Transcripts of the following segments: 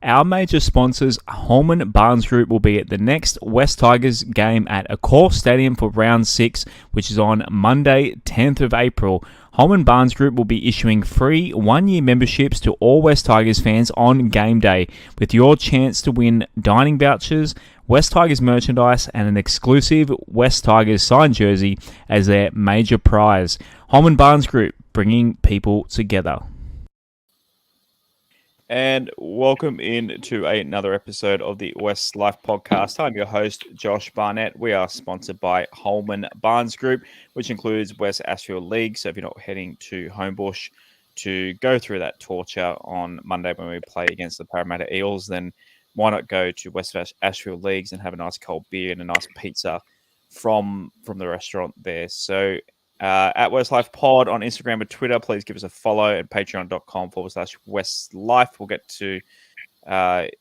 Our major sponsors, Holman Barnes Group, will be at the next West Tigers game at Accor Stadium for round 6, which is on Monday, 10th of April. Holman Barnes Group will be issuing free one-year memberships to all West Tigers fans on game day, with your chance to win dining vouchers, West Tigers merchandise, and an exclusive West Tigers signed jersey as their major prize. Holman Barnes Group, bringing people together. And welcome into another episode of the WestsLife Podcast. I'm your host, Josh Barnett. We are sponsored by Holman Barnes Group, which includes West Ashfield League. So if you're not heading to Homebush to go through that torture on Monday when we play against the Parramatta Eels, then why not go to West Ashfield Leagues and have a nice cold beer and a nice pizza from the restaurant there. So at WestsLife Pod on Instagram and Twitter, please give us a follow, and patreon.com/WestsLife. We'll get to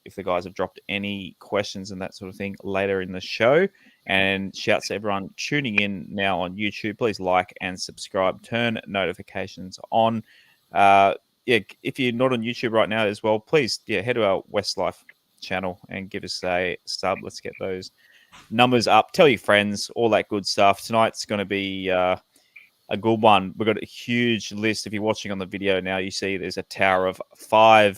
if the guys have dropped any questions and that sort of thing later in the show. And shouts to everyone tuning in now on YouTube. Please like and subscribe. Turn notifications on. If you're not on YouTube right now as well, please head to our WestsLife channel and give us a sub. Let's get those numbers up. Tell your friends, all that good stuff. Tonight's going to be a good one. We've got a huge list. If you're watching on the video now, you see there's a tower of four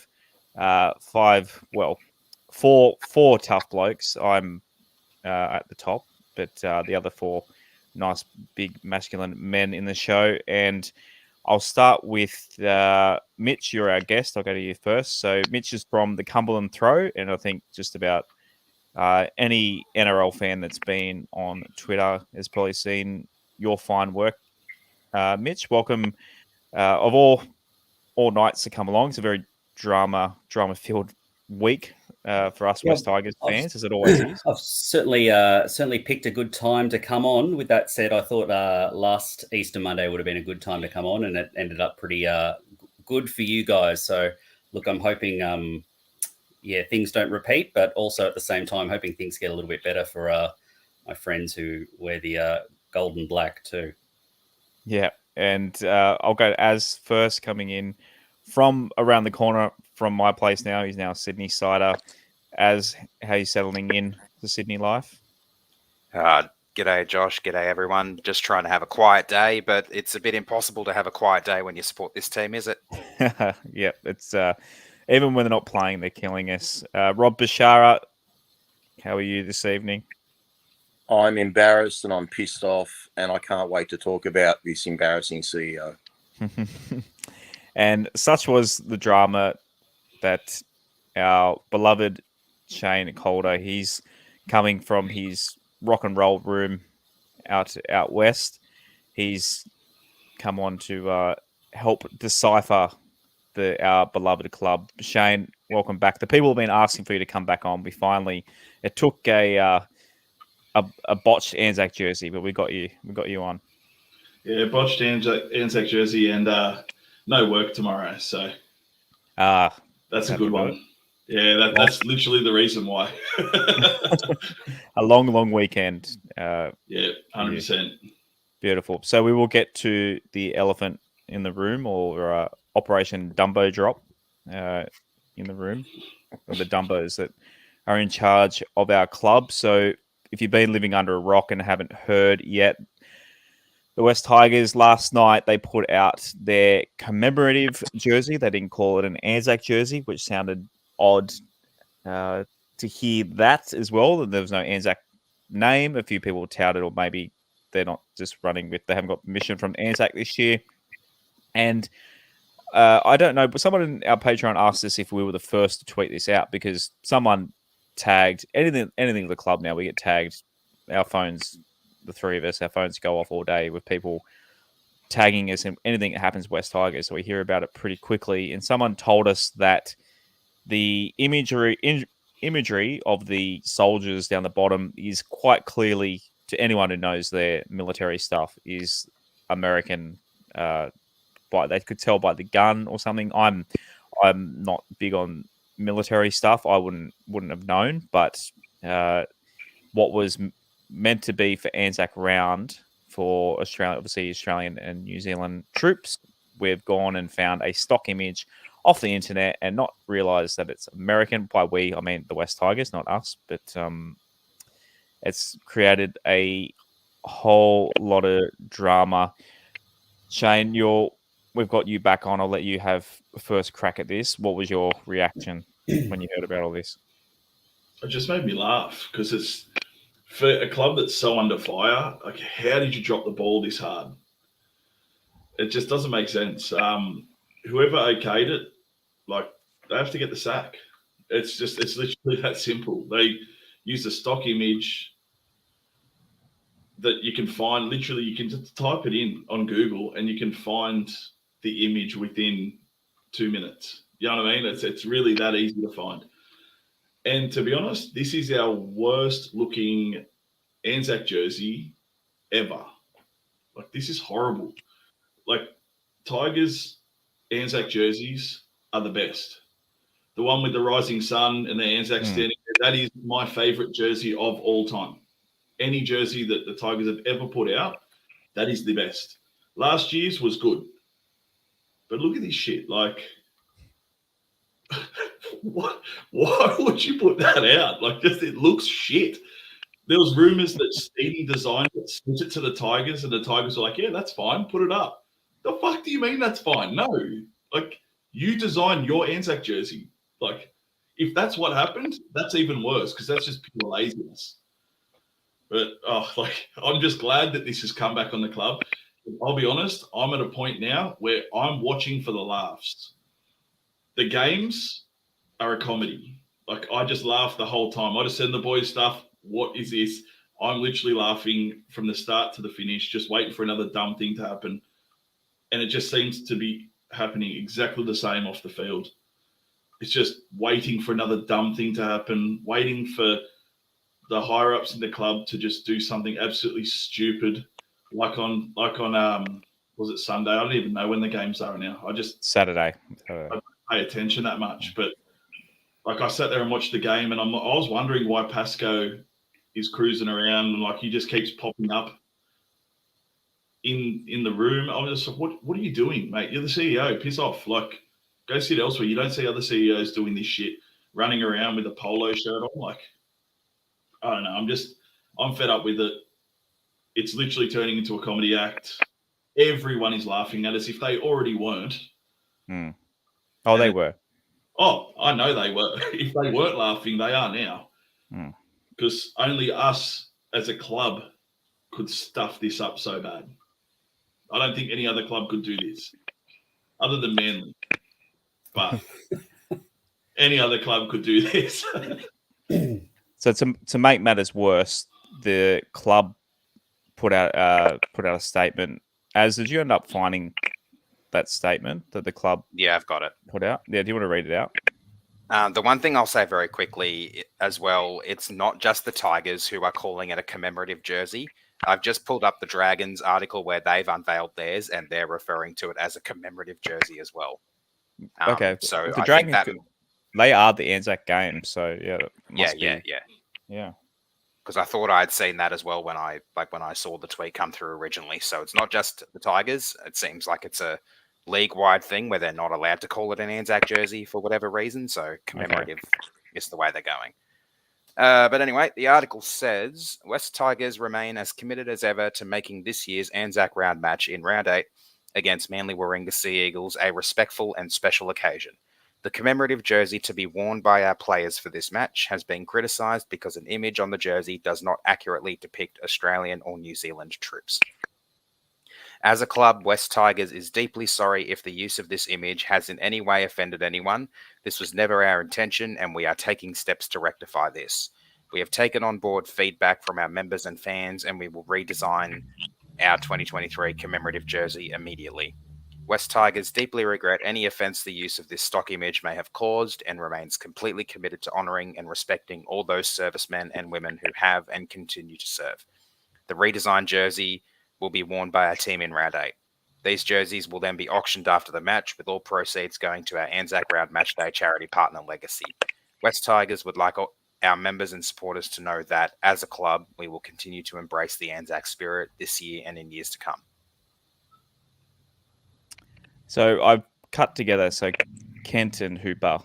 tough blokes. I'm at the top, but the other four nice big masculine men in the show. And I'll start with Mitch. You're our guest. I'll go to you first. So Mitch is from the Cumberland Throw, and I think just about any NRL fan that's been on Twitter has probably seen your fine work. Mitch, welcome. Of all nights to come along, it's a very drama-filled week for us West Tigers fans, as it always is. I've certainly picked a good time to come on. With that said, I thought last Easter Monday would have been a good time to come on, and it ended up pretty good for you guys. So, look, I'm hoping, things don't repeat, but also at the same time, hoping things get a little bit better for my friends who wear the gold and black too. Yeah, and I'll go as first, coming in from around the corner from my place now. He's now a Sydney sider. As how you settling in to Sydney life? G'day, Josh. G'day, everyone. Just trying to have a quiet day, but it's a bit impossible to have a quiet day when you support this team, is it? Yeah, it's even when they're not playing, they're killing us. Rob Bashara, how are you this evening? I'm embarrassed and I'm pissed off, and I can't wait to talk about this embarrassing CEO. And such was the drama that our beloved Shane Calder, he's coming from his rock and roll room out west. He's come on to help decipher our beloved club. Shane, welcome back. The people have been asking for you to come back on. It took a botched Anzac jersey, but we got you on. Yeah, botched Anzac jersey and no work tomorrow. So that's a good one. Yeah, that's literally the reason why. A long weekend. Yeah, 100%. Beautiful. So we will get to the elephant in the room, or Operation Dumbo drop in the room, or the Dumbos that are in charge of our club. So if you've been living under a rock and haven't heard yet, the West Tigers last night, they put out their commemorative jersey. They didn't call it an Anzac jersey, which sounded odd to hear that as well. There was no Anzac name. A few people touted, or maybe they're not just running with, they haven't got permission from Anzac this year. And I don't know, but someone in our Patreon asked us if we were the first to tweet this out, because someone tagged anything of the club. Now we get tagged. Our phones, the three of us, our phones go off all day with people tagging us in anything that happens West Tigers. So we hear about it pretty quickly. And someone told us that the imagery of the soldiers down the bottom is quite clearly, to anyone who knows their military stuff, is American. They could tell by the gun or something. I'm not big on military stuff. I wouldn't have known, but what was meant to be for Anzac round for Australia, obviously Australian and New Zealand troops, we've gone and found a stock image off the internet and not realize that it's American. By we, I mean the West Tigers, not us. But it's created a whole lot of drama. Shane, we've got you back on. I'll let you have first crack at this. What was your reaction when you heard about all this? It just made me laugh because it's for a club that's so under fire. Like, how did you drop the ball this hard? It just doesn't make sense. Whoever okayed it, like, they have to get the sack. It's literally that simple. They use a stock image that you can find. Literally, you can just type it in on Google and you can find the image within 2 minutes. You know what I mean? It's really that easy to find. And to be honest, this is our worst looking Anzac jersey ever. Like, this is horrible. Like, Tigers Anzac jerseys are the best. The one with the rising sun and the Anzac standing there, that is my favorite jersey of all time. Any jersey that the Tigers have ever put out, that is the best. Last year's was good. But look at this shit. Like, what? Why would you put that out? Like, just, it looks shit. There was rumors that Steedy designed it, sent it to the Tigers, and the Tigers were like, yeah, that's fine, put it up. The fuck do you mean that's fine? No. Like, you design your Anzac jersey. Like, if that's what happened, that's even worse because that's just pure laziness. But, I'm just glad that this has come back on the club. I'll be honest, I'm at a point now where I'm watching for the laughs. The games are a comedy. Like, I just laugh the whole time. I just send the boys stuff. What is this? I'm literally laughing from the start to the finish, just waiting for another dumb thing to happen. And it just seems to be happening exactly the same off the field. It's just waiting for another dumb thing to happen, waiting for the higher ups in the club to just do something absolutely stupid, like on was it Sunday? I don't even know when the games are now. I just Saturday. I don't pay attention that much, but like, I sat there and watched the game, and I was wondering why Pascoe is cruising around and like he just keeps popping up in the room. I was just like, what are you doing, mate? You're the CEO. Piss off. Like, go sit elsewhere. You don't see other CEOs doing this shit, running around with a polo shirt on. Like, I don't know. I'm fed up with it. It's literally turning into a comedy act. Everyone is laughing at us if they already weren't. Oh, they were. Oh, I know they were. If they weren't laughing, they are now. Because only us as a club could stuff this up so bad. I don't think any other club could do this other than Manly. But any other club could do this. So to make matters worse, the club put out a statement. Did you end up finding that statement that the club I've got it put out? Yeah, do you want to read it out? The one thing I'll say very quickly as well, it's not just the Tigers who are calling it a commemorative jersey. I've just pulled up the Dragons article where they've unveiled theirs, and they're referring to it as a commemorative jersey as well. Okay, so the I Dragons, think that they are the Anzac game, so yeah. Because I thought I'd seen that as well when I saw the tweet come through originally. So it's not just the Tigers. It seems like it's a league-wide thing where they're not allowed to call it an Anzac jersey for whatever reason. So commemorative is the way they're going. But anyway, the article says, West Tigers remain as committed as ever to making this year's Anzac round match in round 8 against Manly Warringah Sea Eagles a respectful and special occasion. The commemorative jersey to be worn by our players for this match has been criticised because an image on the jersey does not accurately depict Australian or New Zealand troops. As a club, West Tigers is deeply sorry if the use of this image has in any way offended anyone. This was never our intention, and we are taking steps to rectify this. We have taken on board feedback from our members and fans, and we will redesign our 2023 commemorative jersey immediately. West Tigers deeply regret any offence the use of this stock image may have caused and remains completely committed to honouring and respecting all those servicemen and women who have and continue to serve. The redesigned jersey will be worn by our team in round 8. These jerseys will then be auctioned after the match, with all proceeds going to our Anzac Round Matchday charity partner Legacy. West Tigers would like our members and supporters to know that, as a club, we will continue to embrace the Anzac spirit this year and in years to come. So I've cut together. So Kent and Hooper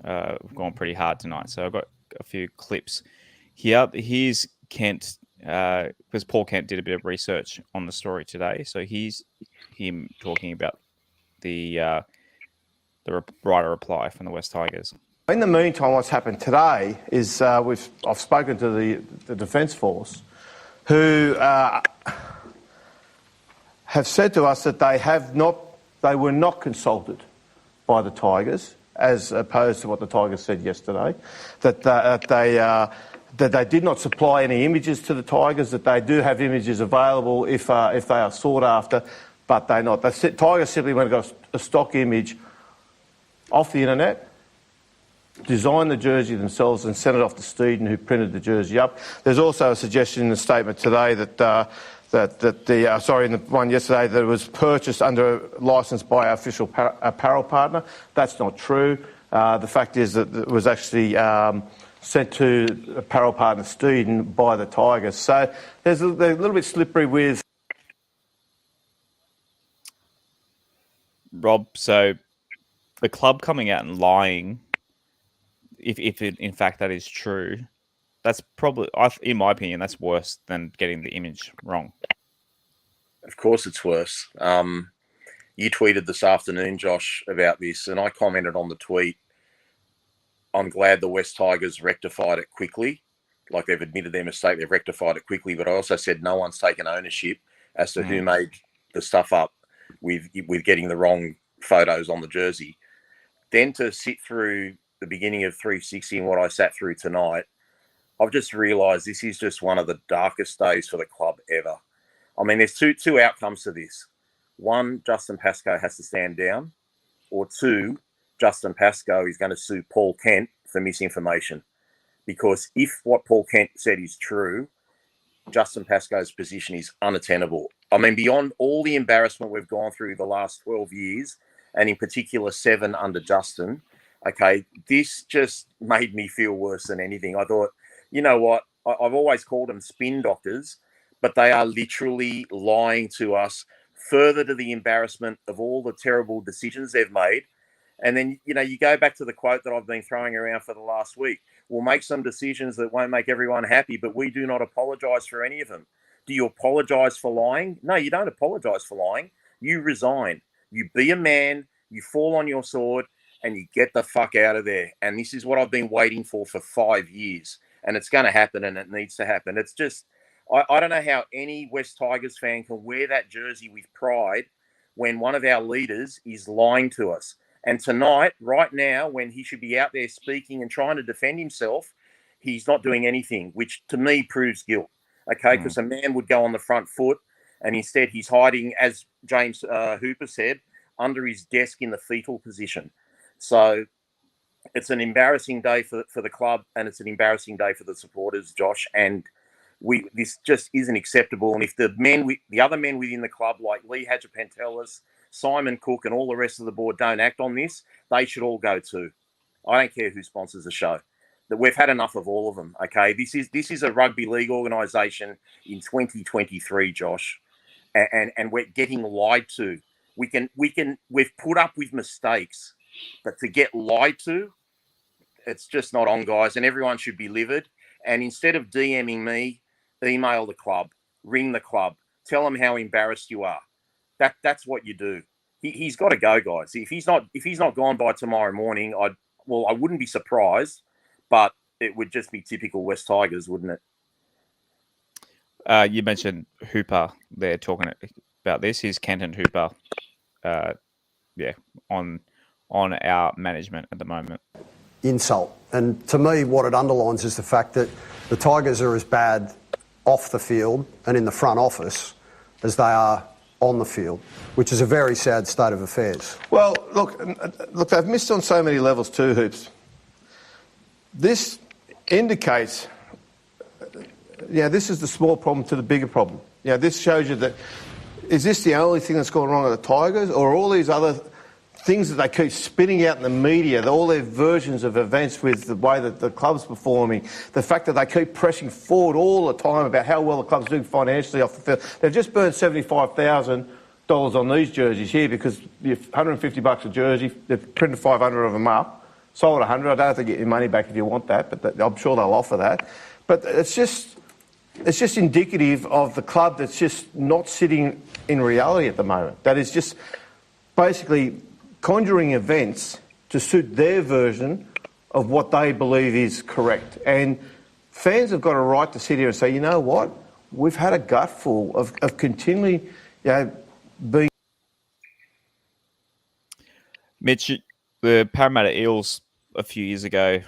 have gone pretty hard tonight. So I've got a few clips here. Here's Kent, because Paul Kent did a bit of research on the story today. So he's him talking about the writer reply from the West Tigers. In the meantime, what's happened today is I've spoken to the Defence Force, who have said to us that they were not consulted by the Tigers, as opposed to what the Tigers said yesterday, that they did not supply any images to the Tigers, that they do have images available if they are sought after, but they're not. The Tigers simply went and got a stock image off the internet, designed the jersey themselves and sent it off to Steeden, who printed the jersey up. There's also a suggestion in the statement today that in the one yesterday, that it was purchased under a licence by our official apparel partner. That's not true. The fact is that it was actually sent to apparel partner Steeden by the Tigers. So they're a little bit slippery with... Rob, so the club coming out and lying, if in fact that is true, that's probably, in my opinion, that's worse than getting the image wrong. Of course it's worse. You tweeted this afternoon, Josh, about this, and I commented on the tweet. I'm glad the West Tigers rectified it quickly. Like, they've admitted their mistake, they've rectified it quickly, but I also said no one's taken ownership as to who made the stuff up with getting the wrong photos on the jersey. Then to sit through the beginning of 360 and what I sat through tonight, I've just realised this is just one of the darkest days for the club ever. I mean, there's two outcomes to this. One, Justin Pascoe has to stand down. Or two, Justin Pascoe is going to sue Paul Kent for misinformation. Because if what Paul Kent said is true, Justin Pascoe's position is unattainable. I mean, beyond all the embarrassment we've gone through the last 12 years, and in particular 7 under Justin, okay, this just made me feel worse than anything. I thought, you know what? I've always called them spin doctors, but they are literally lying to us, further to the embarrassment of all the terrible decisions they've made. And then, you know, you go back to the quote that I've been throwing around for the last week. We'll make some decisions that won't make everyone happy, but we do not apologise for any of them. Do you apologise for lying? No, you don't apologise for lying. You resign. You be a man, you fall on your sword, and you get the fuck out of there. And this is what I've been waiting for 5 years. And it's going to happen, and it needs to happen. It's just, I don't know how any West Tigers fan can wear that jersey with pride when one of our leaders is lying to us. And tonight, right now, when he should be out there speaking and trying to defend himself, he's not doing anything, which to me proves guilt. Okay, because a man would go on the front foot, and instead he's hiding, as James Hooper said, under his desk in the fetal position. So it's an embarrassing day for the club, and it's an embarrassing day for the supporters, Josh. And this just isn't acceptable. And if the other men within the club, like Lee Hadjipantelis, Simon Cook, and all the rest of the board, don't act on this, they should all go too. I don't care who sponsors the show. That we've had enough of all of them. Okay, this is a rugby league organisation in 2023, Josh, and we're getting lied to. We've put up with mistakes, but to get lied to, it's just not on, guys. And everyone should be livid. And instead of DMing me, email the club, ring the club, tell them how embarrassed you are. That's what you do. He's got to go, guys. If he's not gone by tomorrow morning, I wouldn't be surprised, but it would just be typical West Tigers, wouldn't it? You mentioned Hooper there talking about this. Here's Kenton Hooper, on our management at the moment. Insult. And to me, what it underlines is the fact that the Tigers are as bad off the field and in the front office as they are on the field, which is a very sad state of affairs. Well, look, they've missed on so many levels too, Hoops. This indicates, this is the small problem to the bigger problem. This shows you that, is this the only thing that's gone wrong at the Tigers, or all these other things that they keep spitting out in the media, all their versions of events with the way that the club's performing, the fact that they keep pressing forward all the time about how well the club's doing financially off the field. They've just burned $75,000 on these jerseys here because you're $150 a jersey. They've printed 500 of them up, sold 100. I don't have to get your money back if you want that, but I'm sure they'll offer that. But it's just indicative of the club that's just not sitting in reality at the moment. That is just basically conjuring events to suit their version of what they believe is correct. And fans have got a right to sit here and say, you know what, we've had a gutful of continually being... Mitch, the Parramatta Eels a few years ago,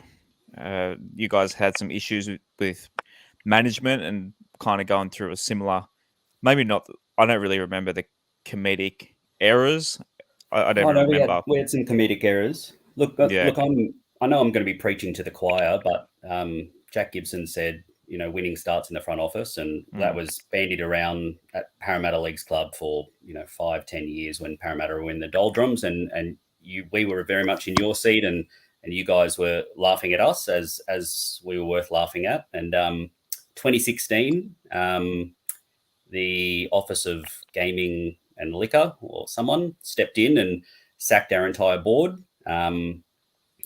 you guys had some issues with management and kind of going through a similar, maybe not, I don't really remember the comedic errors. I don't remember. We had some comedic errors. Look, I know I'm going to be preaching to the choir, but Jack Gibson said, winning starts in the front office, and that was bandied around at Parramatta Leagues Club for 5-10 years when Parramatta were in the doldrums, and we were very much in your seat, and you guys were laughing at us as we were worth laughing at. And 2016, the Office of Gaming and Liquor or someone stepped in and sacked our entire board,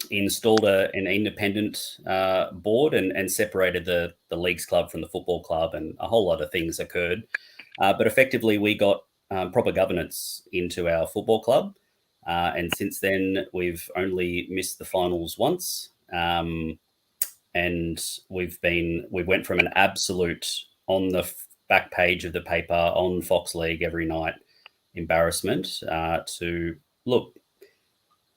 installed an independent board and separated the Leagues Club from the football club, and a whole lot of things occurred. But effectively, we got proper governance into our football club. And since then, we've only missed the finals once. And we went from an absolute on the back page of the paper on Fox League every night embarrassment to look.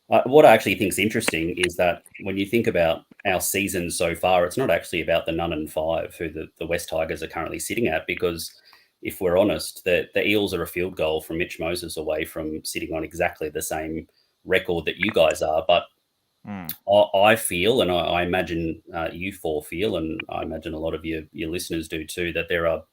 What I actually think is interesting is that when you think about our season so far, it's not actually about the none and five who the West Tigers are currently sitting at, because if we're honest, the Eels are a field goal from Mitch Moses away from sitting on exactly the same record that you guys are. But I feel, and I imagine you four feel, and I imagine a lot of your listeners do too, that there are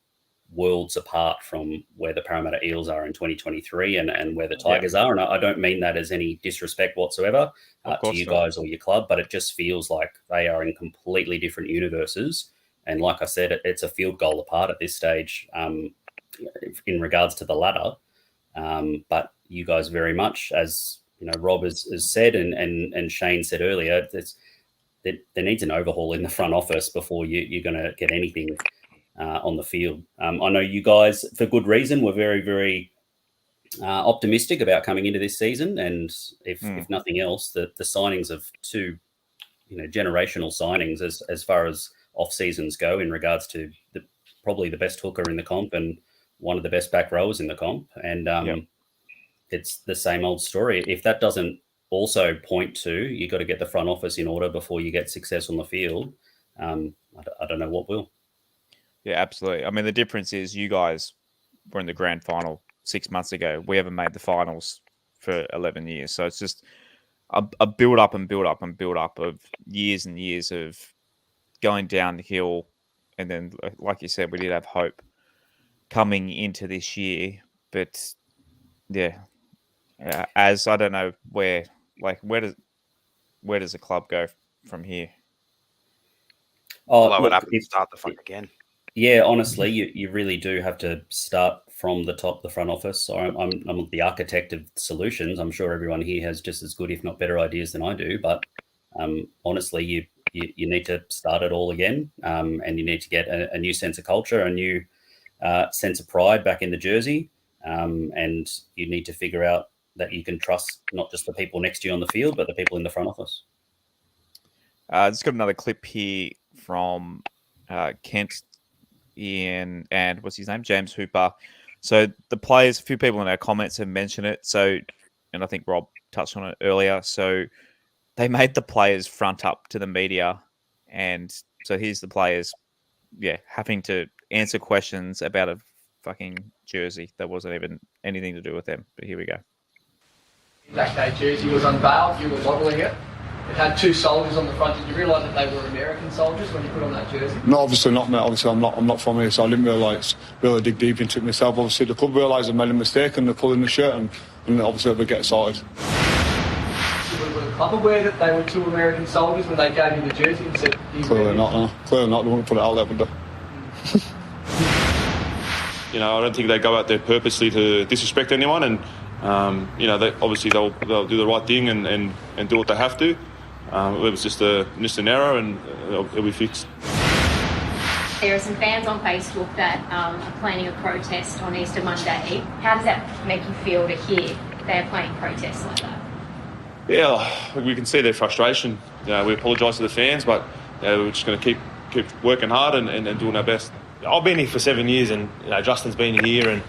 worlds apart from where the Parramatta Eels are in 2023 and where the Tigers are. And I don't mean that as any disrespect whatsoever to you guys or your club, but it just feels like they are in completely different universes. And like I said, it's a field goal apart at this stage in regards to the ladder. But you guys very much, as Rob has said and Shane said earlier, there needs an overhaul in the front office before you're going to get anything on the field. I know you guys, for good reason, were very, very optimistic about coming into this season. And if nothing else, the signings of two generational signings as far as off seasons go in regards to probably the best hooker in the comp and one of the best back rowers in the comp. And it's the same old story. If that doesn't also point to you got to get the front office in order before you get success on the field, I don't know what will. Yeah, absolutely. I mean, the difference is you guys were in the grand final 6 months ago. We haven't made the finals for 11 years. So it's just a build up and build up and build up of years and years of going down the hill. And then, like you said, we did have hope coming into this year. But as I don't know where does the club go from here? Blow it up and start the fuck again. Yeah, honestly, you really do have to start from the top, the front office. So I'm the architect of solutions. I'm sure everyone here has just as good, if not better, ideas than I do. But honestly, you need to start it all again, and you need to get a new sense of culture, a new sense of pride back in the jersey, and you need to figure out that you can trust not just the people next to you on the field, but the people in the front office. Just got another clip here from Kent, Ian, and what's his name? James Hooper. So the players, a few people in our comments have mentioned it. So, and I think Rob touched on it earlier. So they made the players front up to the media. And so here's the players, having to answer questions about a fucking jersey that wasn't even anything to do with them. But here we go. That day jersey was unveiled. You were modelling it. It had two soldiers on the front. Did you realise that they were American soldiers when you put on that jersey? No, obviously not, mate. Obviously, I'm not from here, so I didn't really dig deep into it myself. Obviously, the club realised I made a mistake and they're pulling the shirt, and obviously we get sorted. Were the club aware that they were two American soldiers when they gave you the jersey and said... Clearly not, no. Clearly not. They wouldn't put it out there, would they? I don't think they go out there purposely to disrespect anyone, and they'll do the right thing and do what they have to. It was just an error, and it'll be fixed. There are some fans on Facebook that are planning a protest on Easter Monday. How does that make you feel to hear they're planning protests like that? Yeah, we can see their frustration. We apologise to the fans, but we're just going to keep working hard and doing our best. I've been here for 7 years, and Justin's been here, and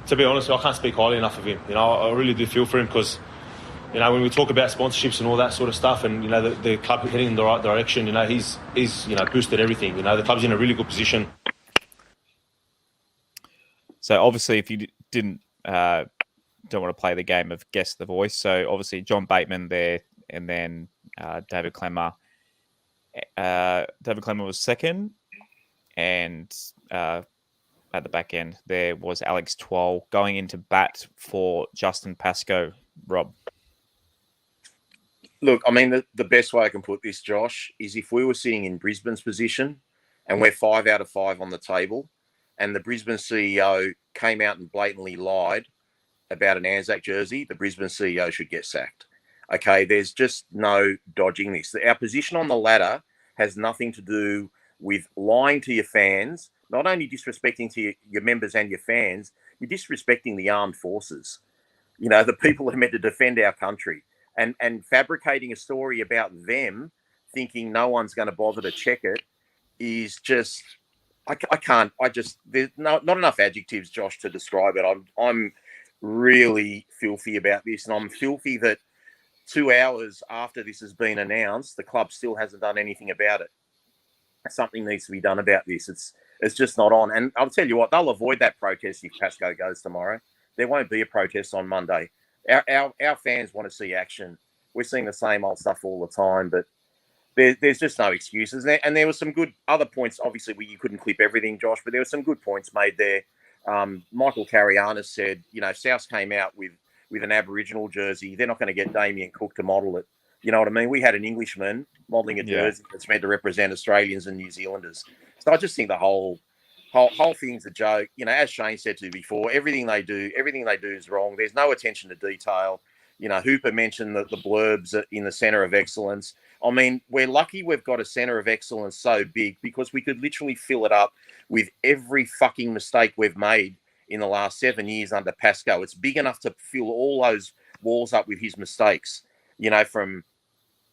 to be honest, I can't speak highly enough of him. I really do feel for him because, when we talk about sponsorships and all that sort of stuff, and the club heading in the right direction, he's boosted everything. The club's in a really good position. So obviously, if you don't want to play the game of guess the voice, so obviously John Bateman there, and then David Clemmer. David Clemmer was second, and at the back end there was Alex Twal going into bat for Justin Pascoe. Rob. Look, I mean, the best way I can put this, Josh, is if we were sitting in Brisbane's position and we're 5 out of 5 on the table, and the Brisbane CEO came out and blatantly lied about an Anzac jersey, the Brisbane CEO should get sacked. Okay, there's just no dodging this. Our position on the ladder has nothing to do with lying to your fans, not only disrespecting to your members and your fans, you're disrespecting the armed forces. The people that are meant to defend our country, and fabricating a story about them, thinking no one's going to bother to check it, is just, there's not enough adjectives, Josh, to describe it. I'm really filthy about this, and I'm filthy that 2 hours after this has been announced, the club still hasn't done anything about it. Something needs to be done about this. It's just not on. And I'll tell you what, they'll avoid that protest if Pascoe goes tomorrow. There won't be a protest on Monday. Our fans want to see action. We're seeing the same old stuff all the time, but there's just no excuses. And there were some good other points, obviously, where you couldn't clip everything, Josh, but there were some good points made there. Michael Carianis said, South came out with an Aboriginal jersey. They're not going to get Damien Cook to model it. You know what I mean? We had an Englishman modelling a jersey that's meant to represent Australians and New Zealanders. So I just think the whole thing's a joke. As Shane said to you before, everything they do is wrong. There's no attention to detail. Hooper mentioned the blurbs in the centre of excellence. I mean, we're lucky we've got a centre of excellence so big because we could literally fill it up with every fucking mistake we've made in the last 7 years under Pascoe. It's big enough to fill all those walls up with his mistakes, from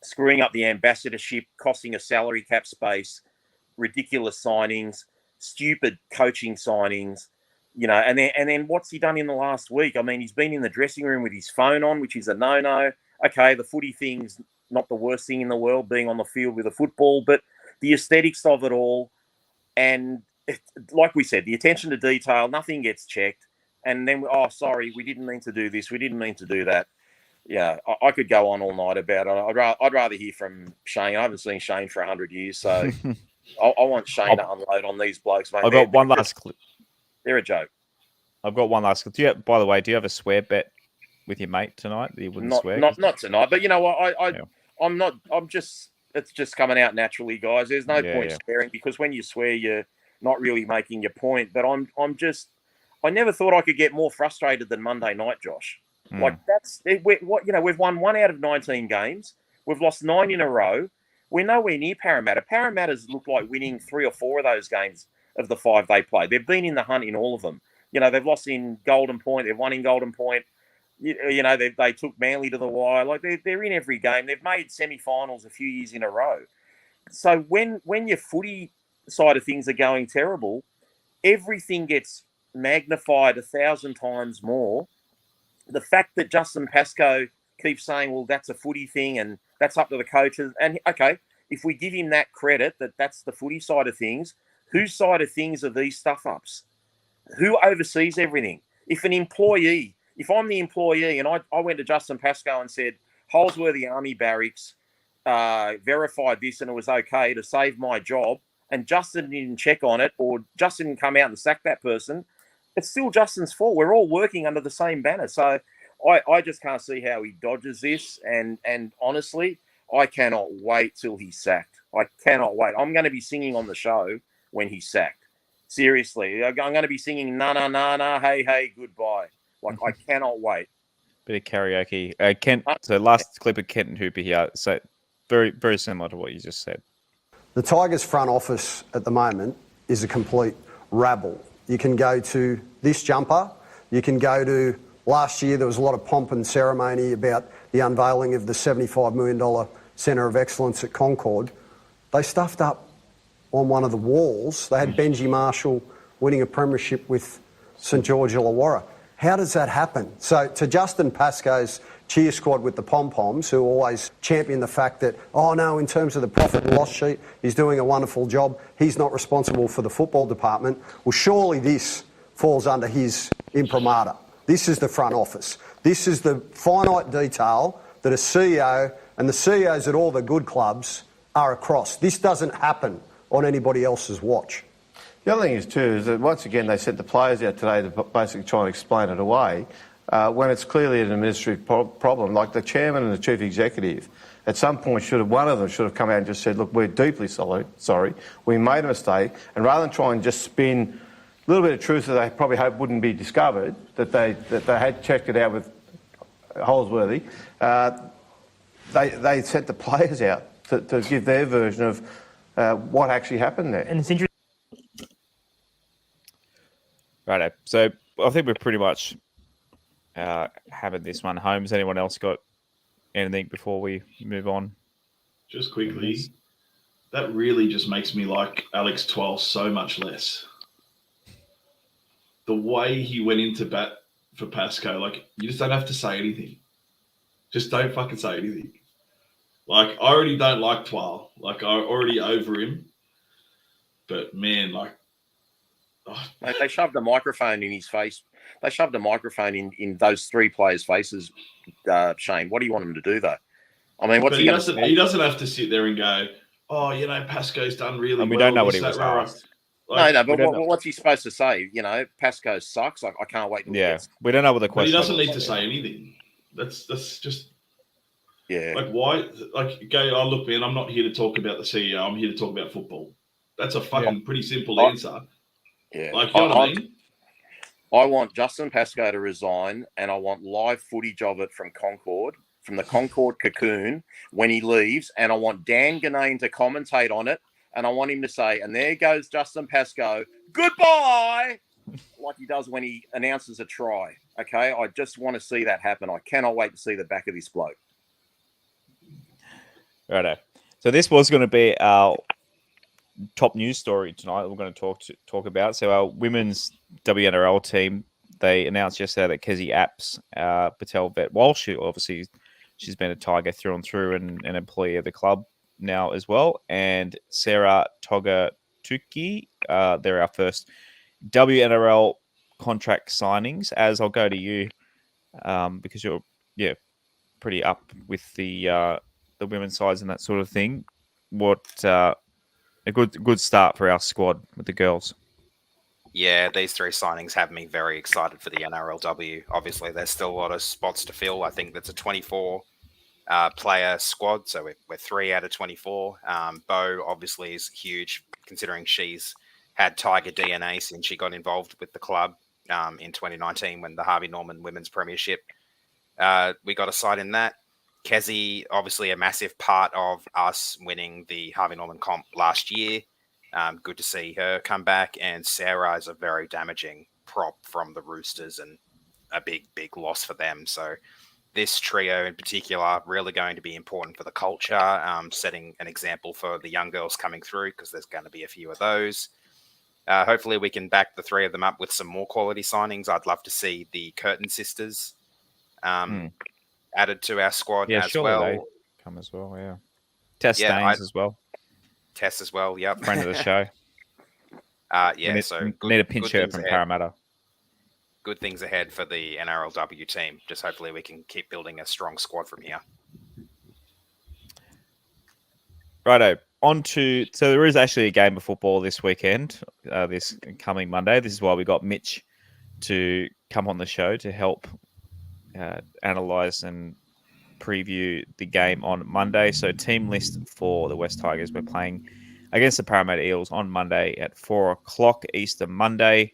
screwing up the ambassadorship, costing a salary cap space, ridiculous signings, stupid coaching signings, and then what's he done in the last week? I mean, he's been in the dressing room with his phone on, which is a no-no. Okay, the footy thing's not the worst thing in the world, being on the field with a football, but the aesthetics of it all, and like we said, the attention to detail, nothing gets checked, and then, sorry, we didn't mean to do this, we didn't mean to do that. Yeah, I could go on all night about it. I'd rather hear from Shane. I haven't seen Shane for 100 years, so I want Shane to unload on these blokes, mate. I've got one last clip. They're a joke. I've got one last clip. By the way, do you have a swear bet with your mate tonight that you wouldn't swear? Not tonight, but you know what? It's just coming out naturally, guys. There's no point swearing, because when you swear, you're not really making your point. But I never thought I could get more frustrated than Monday night, Josh. Like we've won 1 out of 19 games. We've lost 9 in a row. We're nowhere near Parramatta. Parramatta's looked like winning 3 or 4 of those games of the 5 they played. They've been in the hunt in all of them. They've lost in Golden Point. They've won in Golden Point. They took Manly to the wire. Like they're in every game. They've made semi-finals a few years in a row. So when your footy side of things are going terrible, everything gets magnified 1,000 times more. The fact that Justin Pascoe keeps saying, well, that's a footy thing and that's up to the coaches. And, okay, if we give him that credit, that's the footy side of things, whose side of things are these stuff-ups? Who oversees everything? If I'm the employee and I went to Justin Pascoe and said, Holsworthy Army Barracks verified this and it was okay to save my job, and Justin didn't check on it, or Justin didn't come out and sack that person, it's still Justin's fault. We're all working under the same banner. So I just can't see how he dodges this. And honestly, I cannot wait till he's sacked. I cannot wait. I'm going to be singing on the show when he's sacked. Seriously, I'm going to be singing na na na na, hey hey, goodbye. Like I cannot wait. Bit of karaoke. Kent. So last clip of Kent and Hooper here. So very, very similar to what you just said. The Tigers front office at the moment is a complete rabble. You can go to this jumper. You can go to last year. There was a lot of pomp and ceremony about the unveiling of the $75 million Centre of Excellence at Concord. They stuffed up on one of the walls. They had Benji Marshall winning a premiership with St George Illawarra. How does that happen? So to Justin Pascoe's cheer squad with the pom-poms, who always champion the fact that, oh no, in terms of the profit and loss sheet, he's doing a wonderful job. He's not responsible for the football department. Well, surely this falls under his imprimatur. This is the front office. This is the finite detail that a CEO and the CEOs at all the good clubs are across. This doesn't happen on anybody else's watch. The other thing is, too, is that once again they sent the players out today to basically try and explain it away when it's clearly an administrative problem. Like the chairman and the chief executive, at some point, one of them should have come out and just said, look, we're deeply sorry, we made a mistake, and rather than try and just spin a little bit of truth that they probably hope wouldn't be discovered, that they had checked it out with Holsworthy, they sent the players out to give their version of what actually happened there. And it's interesting. Righto. So I think we're pretty much having this one home. Has anyone else got anything before we move on? Just quickly, that really just makes me like Alex Twal so much less. The way he went into bat for Pascoe, like, you just don't have to say anything. Just don't fucking say anything. Like, I already don't like Twal. Like, I already over him. But, man, like... Oh. Mate, they shoved a microphone in his face. They shoved a microphone in those three players' faces, Shane. What do you want him to do, though? I mean, what's he doesn't have to sit there and go, oh, you know, Pascoe's done really well. And we don't know what he was asked. Like, no, but what's he supposed to say? You know, Pascoe sucks. Like, I can't wait. We don't know what the question is. But he doesn't need to say anything. That's just... Yeah. Like, why? Like, go, oh, look, man, I'm not here to talk about the CEO. I'm here to talk about football. That's a fucking pretty simple answer. Yeah. Like, you know what I mean? I want Justin Pascoe to resign, and I want live footage of it from the Concord cocoon when he leaves, and I want Dan Ganane to commentate on it, and I want him to say, and there goes Justin Pascoe, goodbye, like he does when he announces a try. Okay? I just want to see that happen. I cannot wait to see the back of this bloke. Righto. So this was going to be our top news story tonight. We're going to talk about. So our women's WNRL team, they announced yesterday that Kezi Apps, Patel vet Walsh, obviously she's been a Tiger through and through and an employee of the club now as well, and Sarah Togatuki, they're our first WNRL contract signings. As I'll go to you, because you're pretty up with the women's sides and that sort of thing. What a good start for our squad with the girls. Yeah, these three signings have me very excited for the NRLW. Obviously, there's still a lot of spots to fill. I think that's a 24 player squad, so we're 3 out of 24. Bo obviously is huge, considering she's had Tiger DNA since she got involved with the club in 2019 when the Harvey Norman Women's Premiership. We got a side in that. Kezi, obviously a massive part of us winning the Harvey Norman comp last year. Good to see her come back. And Sarah is a very damaging prop from the Roosters and a big, big loss for them. So this trio in particular really going to be important for the culture, setting an example for the young girls coming through, because there's going to be a few of those. Hopefully we can back the three of them up with some more quality signings. I'd love to see the Curtin sisters added to our squad as well. They come as well, yeah. Tess Staines as well. Tess as well, yep. Friend of the show. Need a pinch her from Parramatta. Good things ahead for the NRLW team. Just hopefully we can keep building a strong squad from here. Righto. So there is actually a game of football this weekend, this coming Monday. This is why we got Mitch to come on the show to help analyse and preview the game on Monday. So team list for the West Tigers, we're playing against the Parramatta Eels on Monday at 4:00 Easter Monday.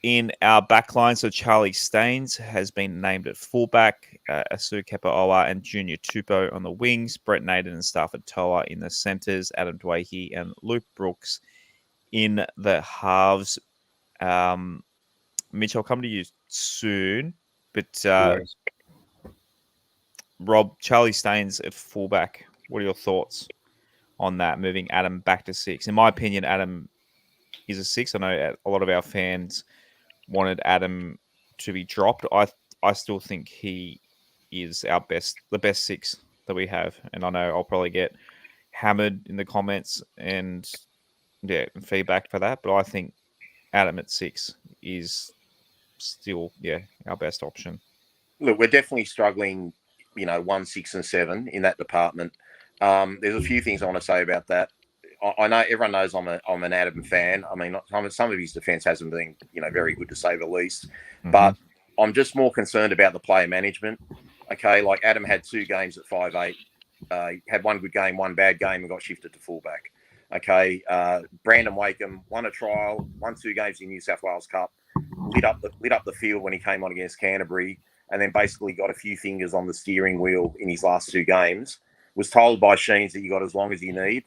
In our backline, so Charlie Staines has been named at fullback, Asu Kepa-Owa and Junior Tupou on the wings, Brett Naden and Stafford Toa in the centres, Adam Dwakey and Luke Brooks in the halves. Mitch, I'll come to you soon, but Rob, Charlie Staines at fullback, what are your thoughts on that, moving Adam back to 6? In my opinion, Adam is a 6. I know a lot of our fans wanted Adam to be dropped. I still think he is the best 6 that we have, and I know I'll probably get hammered in the comments and feedback for that, but I think Adam at 6 is still our best option. Look, we're definitely struggling, 1, 6, and 7 in that department. There's a few things I want to say about that. I know everyone knows I'm an Adam fan. I mean, some of his defence hasn't been, very good to say the least. Mm-hmm. But I'm just more concerned about the player management. Okay, like Adam had 2 games at 5'8". He had 1 good game, 1 bad game, and got shifted to fullback. Okay, Brandon Wakeham won a trial, won 2 games in New South Wales Cup, lit up the field when he came on against Canterbury, and then basically got a few fingers on the steering wheel in his last 2 games. Was told by Sheens that you got as long as you need.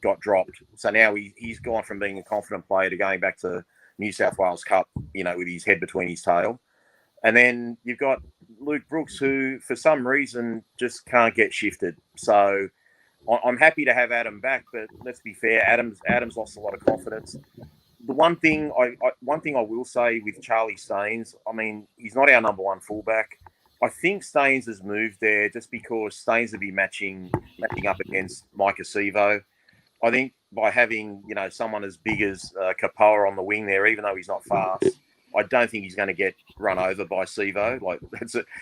Got dropped. So now he's gone from being a confident player to going back to New South Wales Cup, with his head between his tail. And then you've got Luke Brooks, who for some reason just can't get shifted. So I'm happy to have Adam back, but let's be fair, Adam's lost a lot of confidence. The one thing I will say with Charlie Staines, I mean, he's not our number 1 fullback. I think Staines has moved there just because Staines will be matching up against Mike Acevo. I think by having, someone as big as Kapoa on the wing there, even though he's not fast, I don't think he's going to get run over by Sevo.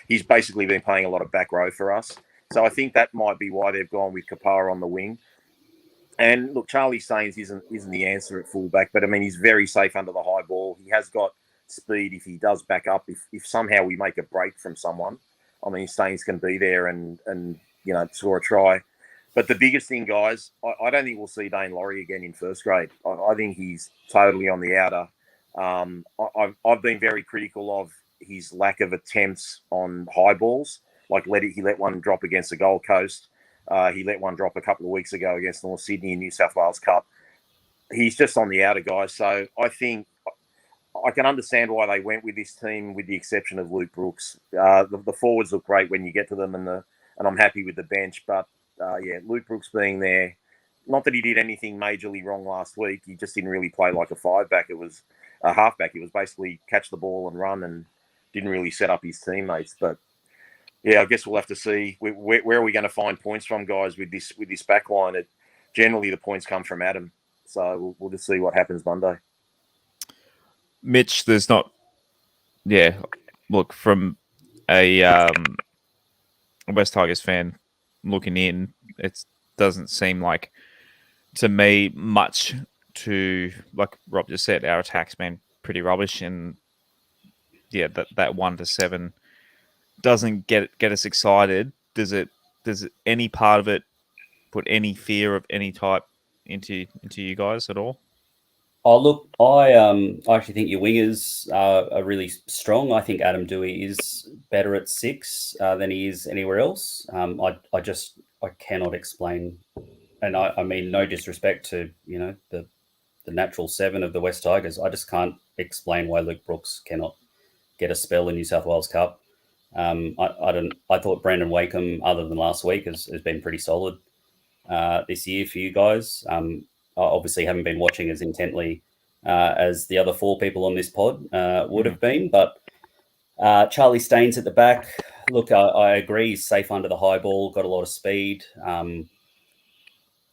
He's basically been playing a lot of back row for us. So I think that might be why they've gone with Kapoa on the wing. And look, Charlie Staines isn't the answer at fullback, but I mean, he's very safe under the high ball. He has got speed if he does back up. If somehow we make a break from someone, I mean, Staines can be there and score a try. But the biggest thing, guys, I don't think we'll see Dane Laurie again in first grade. I think he's totally on the outer. I've been very critical of his lack of attempts on high balls. He let one drop against the Gold Coast. He let one drop a couple of weeks ago against North Sydney in New South Wales Cup. He's just on the outer, guys. So I think I can understand why they went with this team, with the exception of Luke Brooks. The forwards look great when you get to them, and I'm happy with the bench, but. Luke Brooks being there, not that he did anything majorly wrong last week. He just didn't really play like a 5-back. It was a halfback. It was basically catch the ball and run, and didn't really set up his teammates. But I guess we'll have to see where are we going to find points from, guys, with this back line. Generally, the points come from Adam. So we'll just see what happens Monday. Mitch, there's not. Look, from a West Tigers fan looking in, it doesn't seem like to me much to, like Rob just said, our attack's been pretty rubbish, and that 1 to 7 doesn't get us excited. Does any part of it put any fear of any type into you guys at all? Oh, look, I actually think your wingers are really strong. I think Adam Dewey is better at 6 than he is anywhere else. I cannot explain, and I mean no disrespect to the natural 7 of the West Tigers. I just can't explain why Luke Brooks cannot get a spell in New South Wales Cup. I thought Brandon Wakeham, other than last week, has been pretty solid this year for you guys. I obviously haven't been watching as intently as the other 4 people on this pod would have been, but Charlie Staines at the back. Look, I agree, he's safe under the high ball, got a lot of speed. I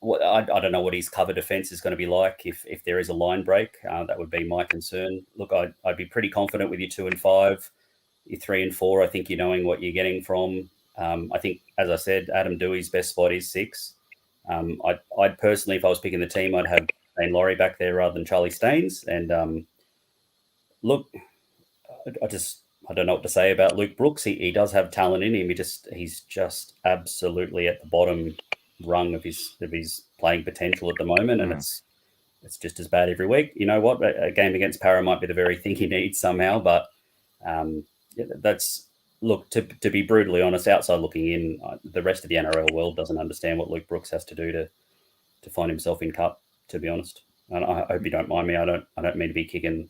don't know what his cover defence is going to be like if there is a line break. That would be my concern. Look, I'd be pretty confident with your 2 and 5, your 3 and 4. I think you're knowing what you're getting from. I think, as I said, Adam Dewey's best spot is 6. I'd personally, if I was picking the team, I'd have Dane Laurie back there rather than Charlie Staines. And look, I don't know what to say about Luke Brooks. He does have talent in him. He's just absolutely at the bottom rung of his playing potential at the moment, and it's just as bad every week. You know what? A game against Para might be the very thing he needs somehow, but that's look to be brutally honest. Outside looking in, the rest of the NRL world doesn't understand what Luke Brooks has to do to find himself in cup. To be honest, and I hope you don't mind me. I don't mean to be kicking.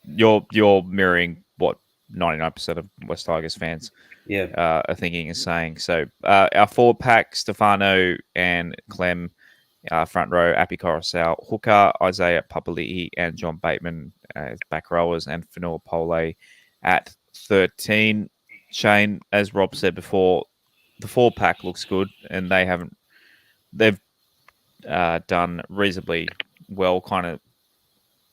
You're mirroring what 99% of West Tigers fans are thinking and saying. So our forward pack, Stefano and Clem, front row, Api Coruscant, hooker, Isaiah Papali'i and John Bateman as back rowers, and Fanua Pole at 13. Shane, as Rob said before, the forward pack looks good, and they've done reasonably well, kind of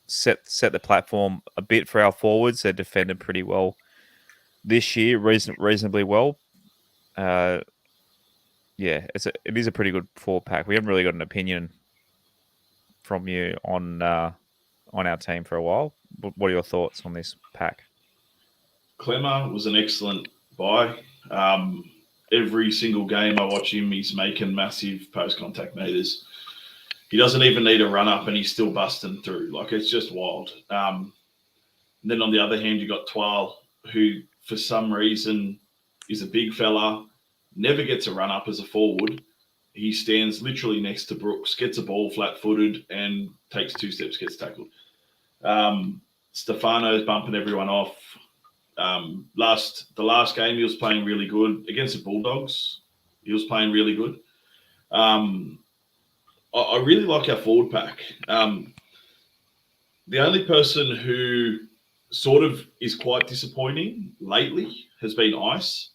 set the platform a bit for our forwards. They defended pretty well this year, reasonably well. It is a pretty good forward pack. We haven't really got an opinion from you on our team for a while. What are your thoughts on this pack? Clemmer was an excellent buy. Every single game I watch him, he's making massive post-contact meters. He doesn't even need a run-up, and he's still busting through. Like, it's just wild. And then on the other hand, you got Twal, who for some reason is a big fella, never gets a run-up as a forward. He stands literally next to Brooks, gets a ball flat-footed, and takes 2 steps, gets tackled. Stefano's bumping everyone off. The last game, he was playing really good. Against the Bulldogs, he was playing really good. I really like our forward pack. The only person who sort of is quite disappointing lately has been Ice.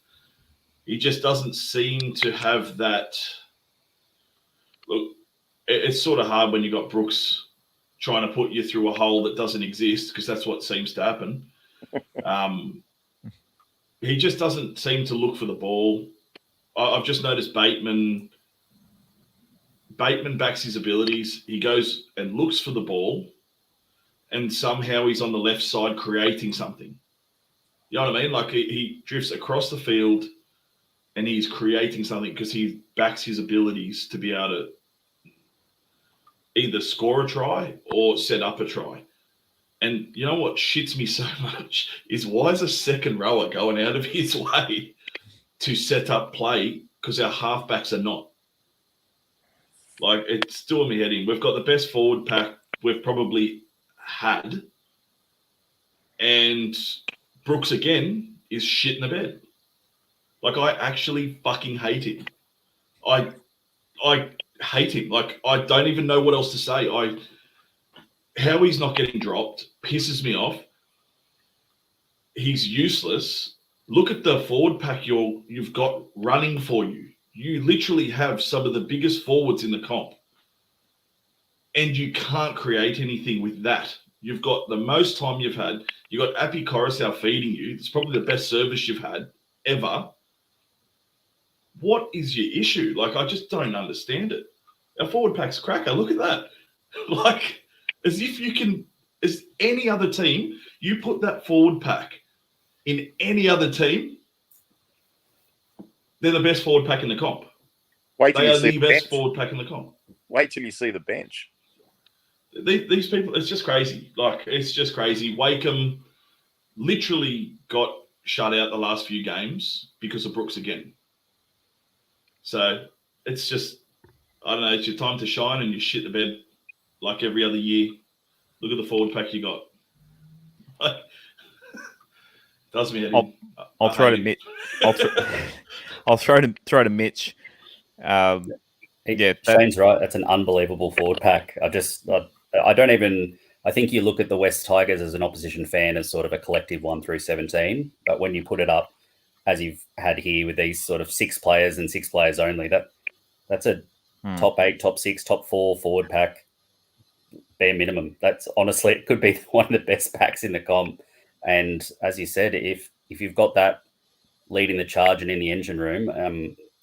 He just doesn't seem to have that. Look, it's sort of hard when you got Brooks trying to put you through a hole that doesn't exist, because that's what seems to happen. He just doesn't seem to look for the ball. I've just noticed Bateman backs his abilities. He goes and looks for the ball, and somehow he's on the left side creating something. You know what I mean? Like, he drifts across the field and he's creating something because he backs his abilities to be able to either score a try or set up a try. And you know what shits me so much is, why is a second rower going out of his way to set up play, because our halfbacks are not? Like, it's doing me head in. We've got the best forward pack we've probably had. And Brooks, again, is shit in the bed. Like, I actually fucking hate him. I hate him. Like, I don't even know what else to say. How he's not getting dropped pisses me off. He's useless. Look at the forward pack you've got running for you. You literally have some of the biggest forwards in the comp, and you can't create anything with that. You've got the most time you've had. You've got Api Coruscant feeding you. It's probably the best service you've had ever. What is your issue? Like, I just don't understand it. Our forward pack's cracker. Look at that. Like, as any other team, you put that forward pack in any other team, they're the best forward pack in the comp. They are the best forward pack in the comp. Wait till you see the bench. These people, it's just crazy. Like, it's just crazy. Wakeham literally got shut out the last few games because of Brooks again. So it's just, I don't know, it's your time to shine, and you shit the bed like every other year. Look at the forward pack you got. Does me head in. I'll throw to Mitch. I'll throw to Mitch. Shane's right. That's an unbelievable forward pack. I don't even. I think you look at the West Tigers as an opposition fan as sort of a collective 1 through 17. But when you put it up as you've had here with these sort of 6 players and 6 players only, that's a top 8, top 6, top 4 forward pack, bare minimum. That's honestly, it could be one of the best packs in the comp. And as you said, if you've got that leading the charge and in the engine room,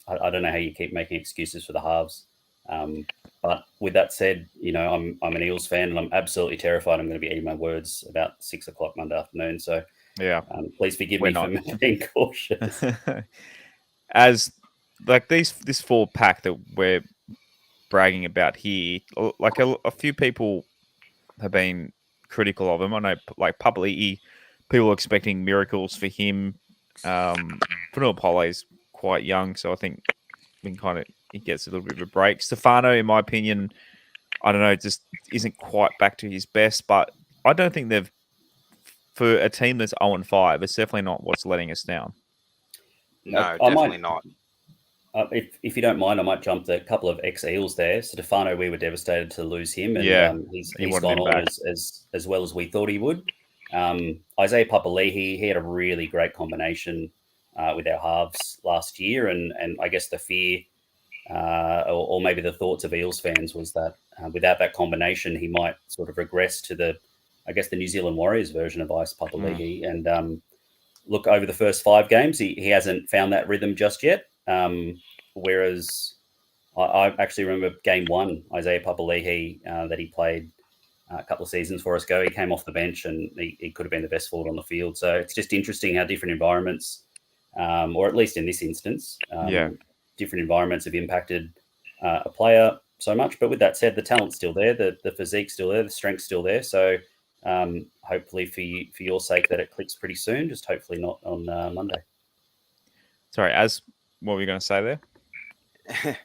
I don't know how you keep making excuses for the halves. But with that said, you know, I'm an Eels fan, and I'm absolutely terrified I'm going to be eating my words about 6 o'clock Monday afternoon. So yeah, please forgive me for being cautious. As like this forward pack that we're bragging about here, like a few people have been critical of him. I know, like Papali'i, people are expecting miracles for him. Fanua Pole's quite young, so I think he gets a little bit of a break. Stefano, in my opinion, I don't know, just isn't quite back to his best, but I don't think they've, for a team that's 0-5, it's definitely not what's letting us down. No, definitely not. If you don't mind, I might jump the couple of ex-Eels there. Stefano, we were devistated to lose him, and he's gone on as well as we thought he would. Isaiah Papali'i, he had a really great combination with our halves last year, and I guess the fear or maybe the thoughts of Eels fans was that without that combination, he might sort of regress to the New Zealand Warriors version of Ice Papali'i. And look, over the first 5 games, he hasn't found that rhythm just yet. Whereas I actually remember game 1, Isaiah Papali'i, that he played a couple of seasons for us ago. He came off the bench and he could have been the best forward on the field. So it's just interesting how different environments, or at least in this instance, different environments have impacted a player so much. But with that said, the talent's still there, the physique's still there, the strength's still there. So hopefully for your sake that it clicks pretty soon, just hopefully not on Monday. Sorry, what were you going to say there?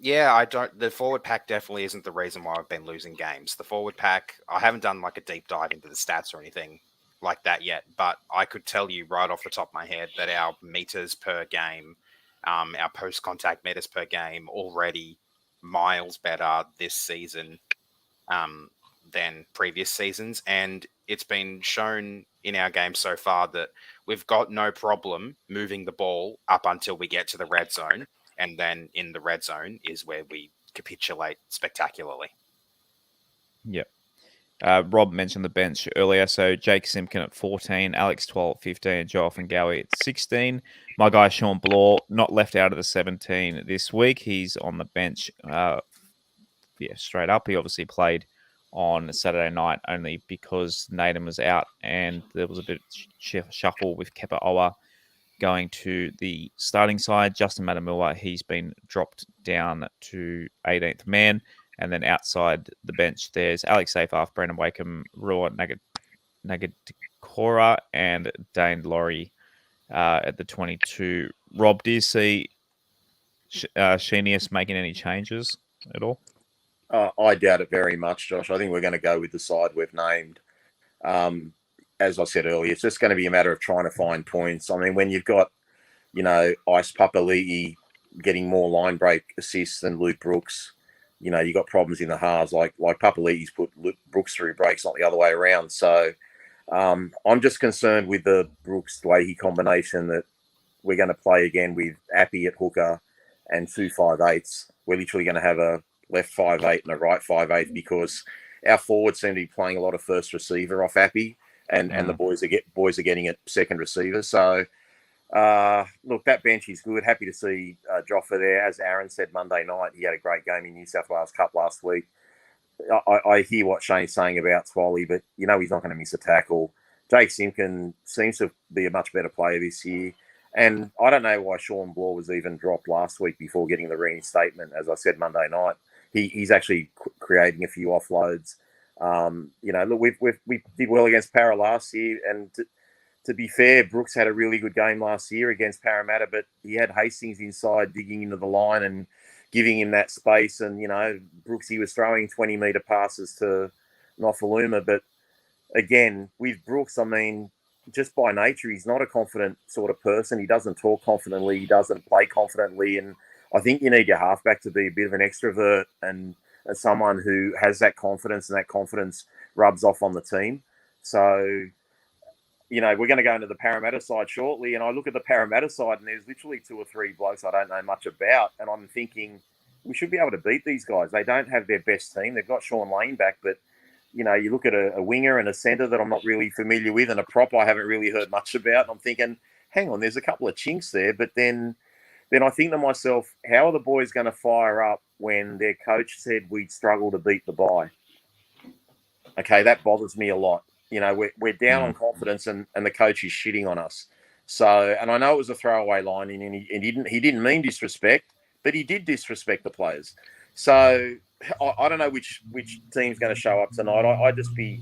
The forward pack definitely isn't the reason why I've been losing games. The forward pack, I haven't done like a deep dive into the stats or anything like that yet, but I could tell you right off the top of my head that our meters per game, our post-contact meters per game, already miles better this season than previous seasons. And it's been shown in our game so far that we've got no problem moving the ball up until we get to the red zone. And then in the red zone is where we capitulate spectacularly. Yep. Rob mentioned the bench earlier. So Jake Simpkin at 14, Alex 12, 15, Joel Fingawi at 16. My guy Sean Bloor, not left out of the 17 this week. He's on the bench straight up. He obviously played on Saturday night only because Naden was out and there was a bit of shuffle with Kepa Owa going to the starting side. Justin Matamua, he's been dropped down to 18th man. And then outside the bench, there's Alex Seyfarth, Brandon Wakeham, Rua Nagadikora, and Dane Laurie at the 22. Rob, do you see Sheenius making any changes at all? I doubt it very much, Josh. I think we're going to go with the side we've named. As I said earlier, it's just going to be a matter of trying to find points. I mean, when you've got, Ice Papali'i getting more line break assists than Luke Brooks, you got problems in the halves. Like Papali'i's put Luke Brooks through breaks, not the other way around. So I'm just concerned with the Brooks-Leahy combination that we're going to play again with Appy at hooker and 2 5'8s. We're literally going to have a left 5'8 and a right 5'8 because our forwards seem to be playing a lot of first receiver off Appy. And the boys are getting it second receiver. So, look, that bench is good. Happy to see Joffa there. As Aaron said Monday night, he had a great game in New South Wales Cup last week. I hear what Shane's saying about Twally, but he's not going to miss a tackle. Jake Simpkin seems to be a much better player this year. And I don't know why Sean Bloor was even dropped last week before getting the reinstatement. As I said Monday night, he's actually creating a few offloads. Look, we did well against Para last year, and to be fair, Brooks had a really good game last year against Parramatta, but he had Hastings inside digging into the line and giving him that space. And Brooks, he was throwing 20-meter passes to Nofaluma, but again, with Brooks, I mean, just by nature, he's not a confident sort of person. He doesn't talk confidently. He doesn't play confidently, and I think you need your halfback to be a bit of an extrovert and as someone who has that confidence, and that confidence rubs off on the team. So, we're going to go into the Parramatta side shortly, and I look at the Parramatta side, and there's literally 2 or 3 blokes I don't know much about, and I'm thinking we should be able to beat these guys. They don't have their best team. They've got Sean Lane back, but, you look at a winger and a centre that I'm not really familiar with, and a prop I haven't really heard much about, and I'm thinking, hang on, there's a couple of chinks there, but then I think to myself, how are the boys going to fire up when their coach said we'd struggle to beat the bye? Okay, that bothers me a lot. We're down on confidence and the coach is shitting on us. So, and I know it was a throwaway line, and he didn't mean disrespect, but he did disrespect the players. So I don't know which team's going to show up tonight. I just be,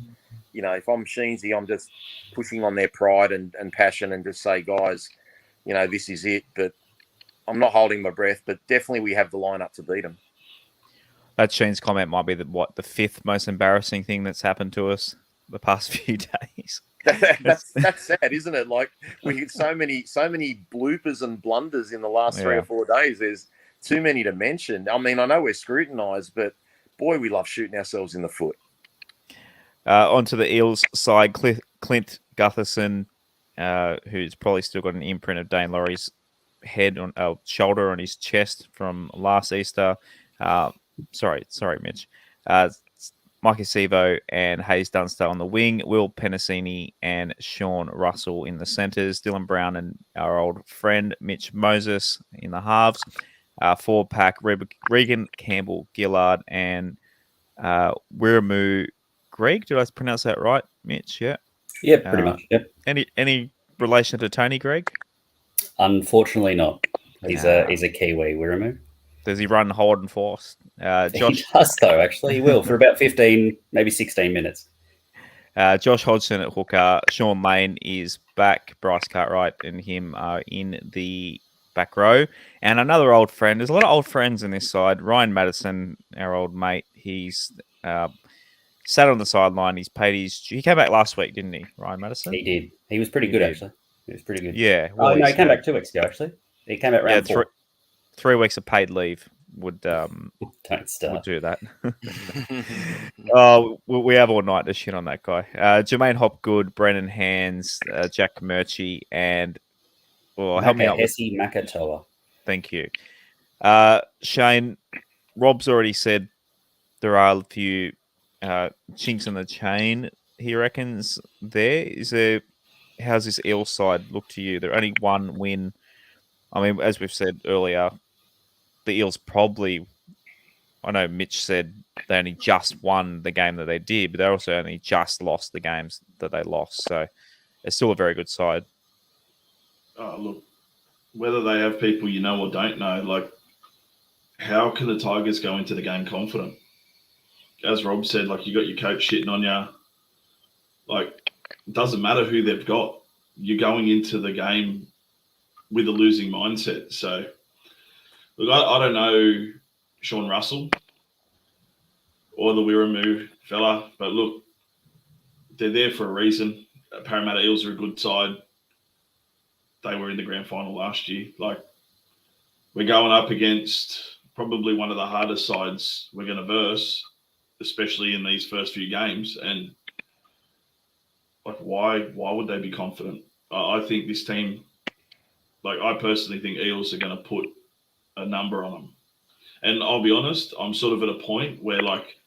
if I'm Sheensy, I'm just pushing on their pride and passion and just say, guys, this is it. But I'm not holding my breath, but definitely we have the lineup to beat them. That Sheen's comment might be the fifth most embarrassing thing that's happened to us the past few days. That's sad, isn't it? Like we get so many bloopers and blunders in the last 3 or 4 days. There's too many to mention. I mean, I know we're scrutinised, but boy, we love shooting ourselves in the foot. Onto the Eels side, Clint Gutherson, who's probably still got an imprint of Dane Laurie's head on shoulder on his chest from last Easter. Sorry, Mitch. Mike Acevo and Hayes Dunster on the wing, Will Penasini and Sean Russell in the centres, Dylan Brown and our old friend Mitch Moses in the halves, forward pack, Regan Campbell Gillard and Wiramu Greg. Did I pronounce that right, Mitch? Yeah. Yeah, pretty much. Yep. Any relation to Tony Greg? Unfortunately not. He's a Kiwi, Wiramu. Does he run hold and force? Josh he does, though, actually. He will for about 15, maybe 16 minutes. Josh Hodson at hooker. Sean Lane is back. Bryce Cartwright and him are in the back row. And another old friend. There's a lot of old friends in this side. Ryan Madison, our old mate. He's sat on the sideline. He's paid his... He came back last week, didn't he, Ryan Madison? He did. He was pretty good, actually. He was pretty good. Yeah. Well, no, he came back 2 weeks ago, actually. He came out round 4. 3 weeks of paid leave would Don't start. would do that. We have all night to shit on that guy. Jermaine Hopgood, Brennan Hands, Jack Murchie, and help me out. Hesse Makatoa. Thank you, Shane. Rob's already said there are a few chinks in the chain. He reckons there is there. How's this Eel side look to you? They're only one win. I mean, as we've said earlier, the Eels probably, I know Mitch said they only just won the game that they did, but they also only just lost the games that they lost. So it's still a very good side. Look, whether they have people you know or don't know, like, how can the Tigers go into the game confident? As Rob said, like, you got your coach shitting on you. Like, it doesn't matter who they've got. You're going into the game with a losing mindset. So, look, I don't know Sean Russell or the Wiramu fella, but look, they're there for a reason. Parramatta Eels are a good side. They were in the grand final last year. Like, we're going up against probably one of the hardest sides we're going to verse, especially in these first few games. And, like, why would they be confident? I think this team... Like, I personally think Eels are going to put a number on them. And I'll be honest, I'm sort of at a point where, like,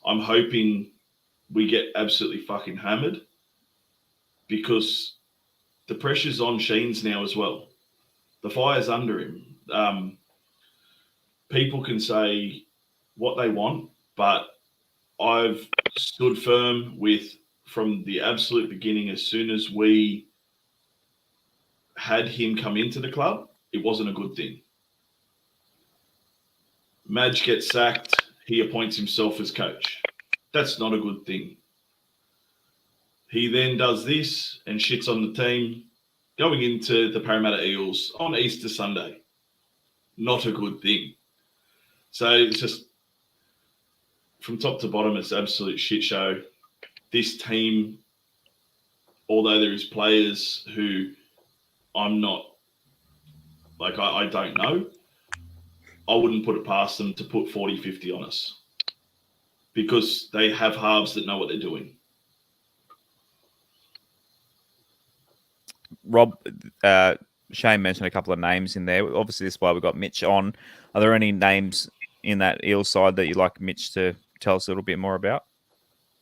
I'm hoping we get absolutely fucking hammered because the pressure's on Sheens now as well. The fire's under him. People can say what they want, but I've stood firm from the absolute beginning, as soon as we had him come into the club, it wasn't a good thing. Madge gets sacked. He appoints himself as coach. That's not a good thing. He then does this and shits on the team going into the Parramatta Eels on Easter Sunday. Not a good thing. So it's just from top to bottom, it's an absolute shit show. This team, although there is players who I'm not, like, I don't know, I wouldn't put it past them to put 40, 50 on us because they have halves that know what they're doing. Rob, Shane mentioned a couple of names in there. Obviously, this is why we got Mitch on. Are there any names in that Eel side that you'd like Mitch to tell us a little bit more about?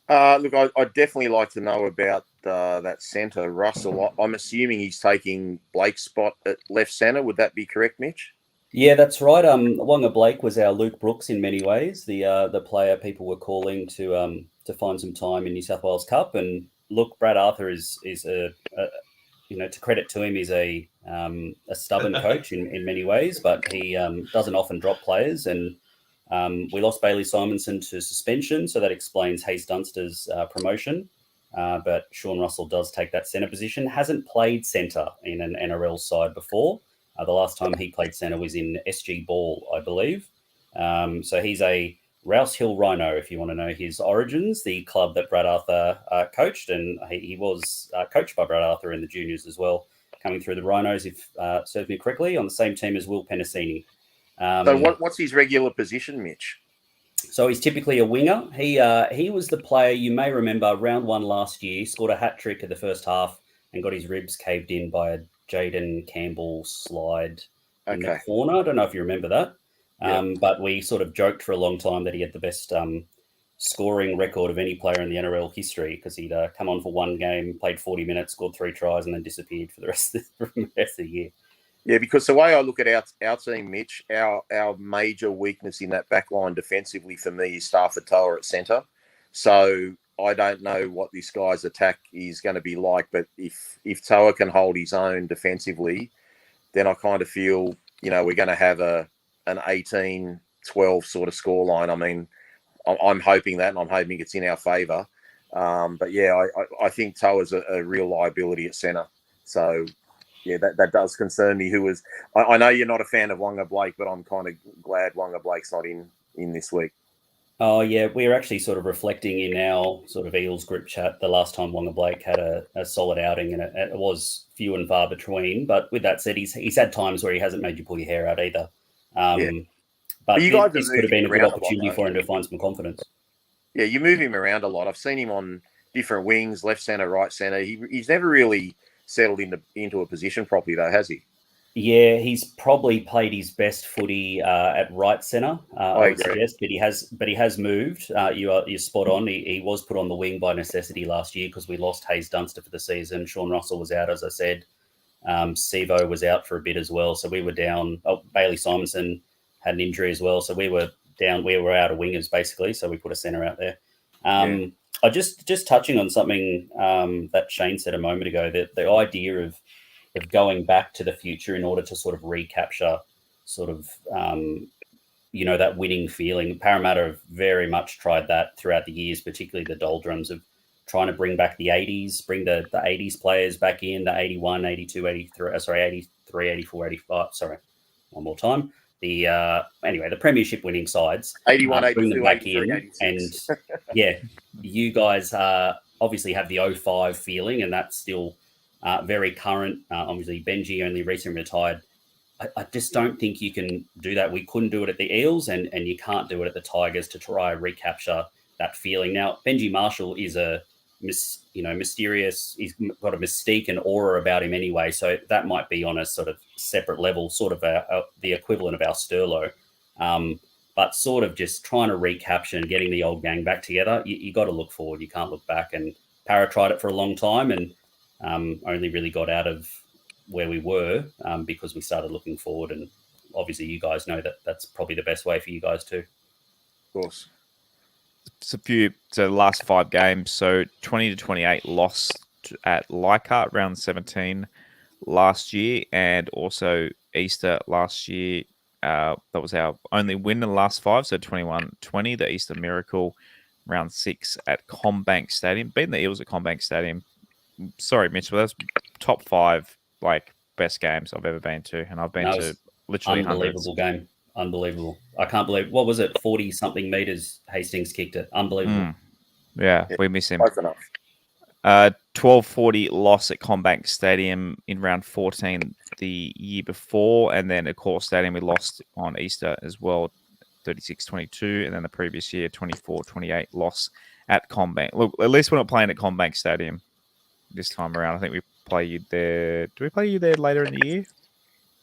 Look, I'd definitely like to know about that centre, Russell. I'm assuming he's taking Blake's spot at left centre. Would that be correct, Mitch? Yeah, that's right. Wonga Blake was our Luke Brooks in many ways, the player people were calling to find some time in New South Wales Cup. And look, Brad Arthur is to credit to him, he's a stubborn coach in many ways, but he doesn't often drop players. And we lost Bailey Simonson to suspension, so that explains Hayes Dunster's promotion. But Sean Russell does take that centre position. Hasn't played centre in an NRL side before. The last time he played centre was in SG Ball, I believe. So he's a Rouse Hill Rhino, if you want to know his origins, the club that Brad Arthur coached, and he was coached by Brad Arthur in the juniors as well, coming through the Rhinos, if serves me correctly, on the same team as Will Penasini. So what's his regular position, Mitch? So he's typically a winger. He was the player, you may remember, round one last year, scored a hat-trick in the first half and got his ribs caved in by a Jaden Campbell slide in the corner. I don't know if you remember that. But we sort of joked for a long time that he had the best scoring record of any player in the NRL history, because he'd come on for one game, played 40 minutes, scored 3 tries, and then disappeared for the rest of the year. Yeah, because the way I look at our team, Mitch, our major weakness in that back line defensively for me is Stafford Toa at centre. So I don't know what this guy's attack is going to be like, but if Toa can hold his own defensively, then I kind of feel, we're going to have an 18-12 sort of scoreline. I mean, I'm hoping that, and I'm hoping it's in our favour. But yeah, I think Toa's a real liability at centre. So yeah, that does concern me. I know you're not a fan of Wonga Blake, but I'm kind of glad Wonga Blake's not in this week. Oh yeah, we were actually sort of reflecting in our sort of Eels group chat the last time Wonga Blake had a solid outing, and it was few and far between. But with that said, he's had times where he hasn't made you pull your hair out either. But you guys this could have been a good opportunity for him to find some confidence. Yeah, you move him around a lot. I've seen him on different wings, left centre, right centre. He's never really settled into a position properly, though, has he? Yeah, he's probably played his best footy at right centre, I would suggest, but he has moved. You're spot on. He was put on the wing by necessity last year because we lost Hayes Dunster for the season. Sean Russell was out, as I said. Sevo was out for a bit as well, so we were down. Bailey Simonson had an injury as well, so we were down. We were out of wingers basically, so we put a centre out there. I just touching on something that Shane said a moment ago, that the idea of going back to the future in order to sort of recapture sort of, that winning feeling. Parramatta have very much tried that throughout the years, particularly the doldrums of trying to bring back the 80s, bring the 80s players back in, the 81, 82, 83, 83, 84, 85. Sorry, one more time. The premiership winning sides, 81, 82, bring them back 83, in, 86. and yeah, you guys obviously have the 05 feeling, and that's still very current. Obviously, Benji only recently retired. I just don't think you can do that. We couldn't do it at the Eels, and you can't do it at the Tigers to try and recapture that feeling. Now, Benji Marshall is a mysterious. He's got a mystique and aura about him anyway, so that might be on a sort of separate level, sort of the equivalent of our Sterlo. But sort of just trying to recapture and getting the old gang back together. You got to look forward. You can't look back. And Para tried it for a long time, and only really got out of where we were because we started looking forward. And obviously, you guys know that that's probably the best way for you guys too. Of course. It's the last 5 games. So 20-28 loss at Leichhardt, round 17 last year, and also Easter last year. That was our only win in the last 5. So 21-20, the Easter Miracle, round 6 at CommBank Stadium. Beating the Eels at CommBank Stadium. Sorry, Mitch, but that's top 5 best games I've ever been to, and I've been to literally unbelievable hundreds. Game. Unbelievable. I can't believe, what was it, 40-something metres Hastings kicked it. Unbelievable. Yeah, we miss him. Close enough. 12-40 loss at CommBank Stadium in round 14 the year before, and then at Core Stadium we lost on Easter as well, 36-22, and then the previous year 24-28 loss at CommBank. Look, at least we're not playing at CommBank Stadium this time around. I think we play you there. Do we play you there later in the year?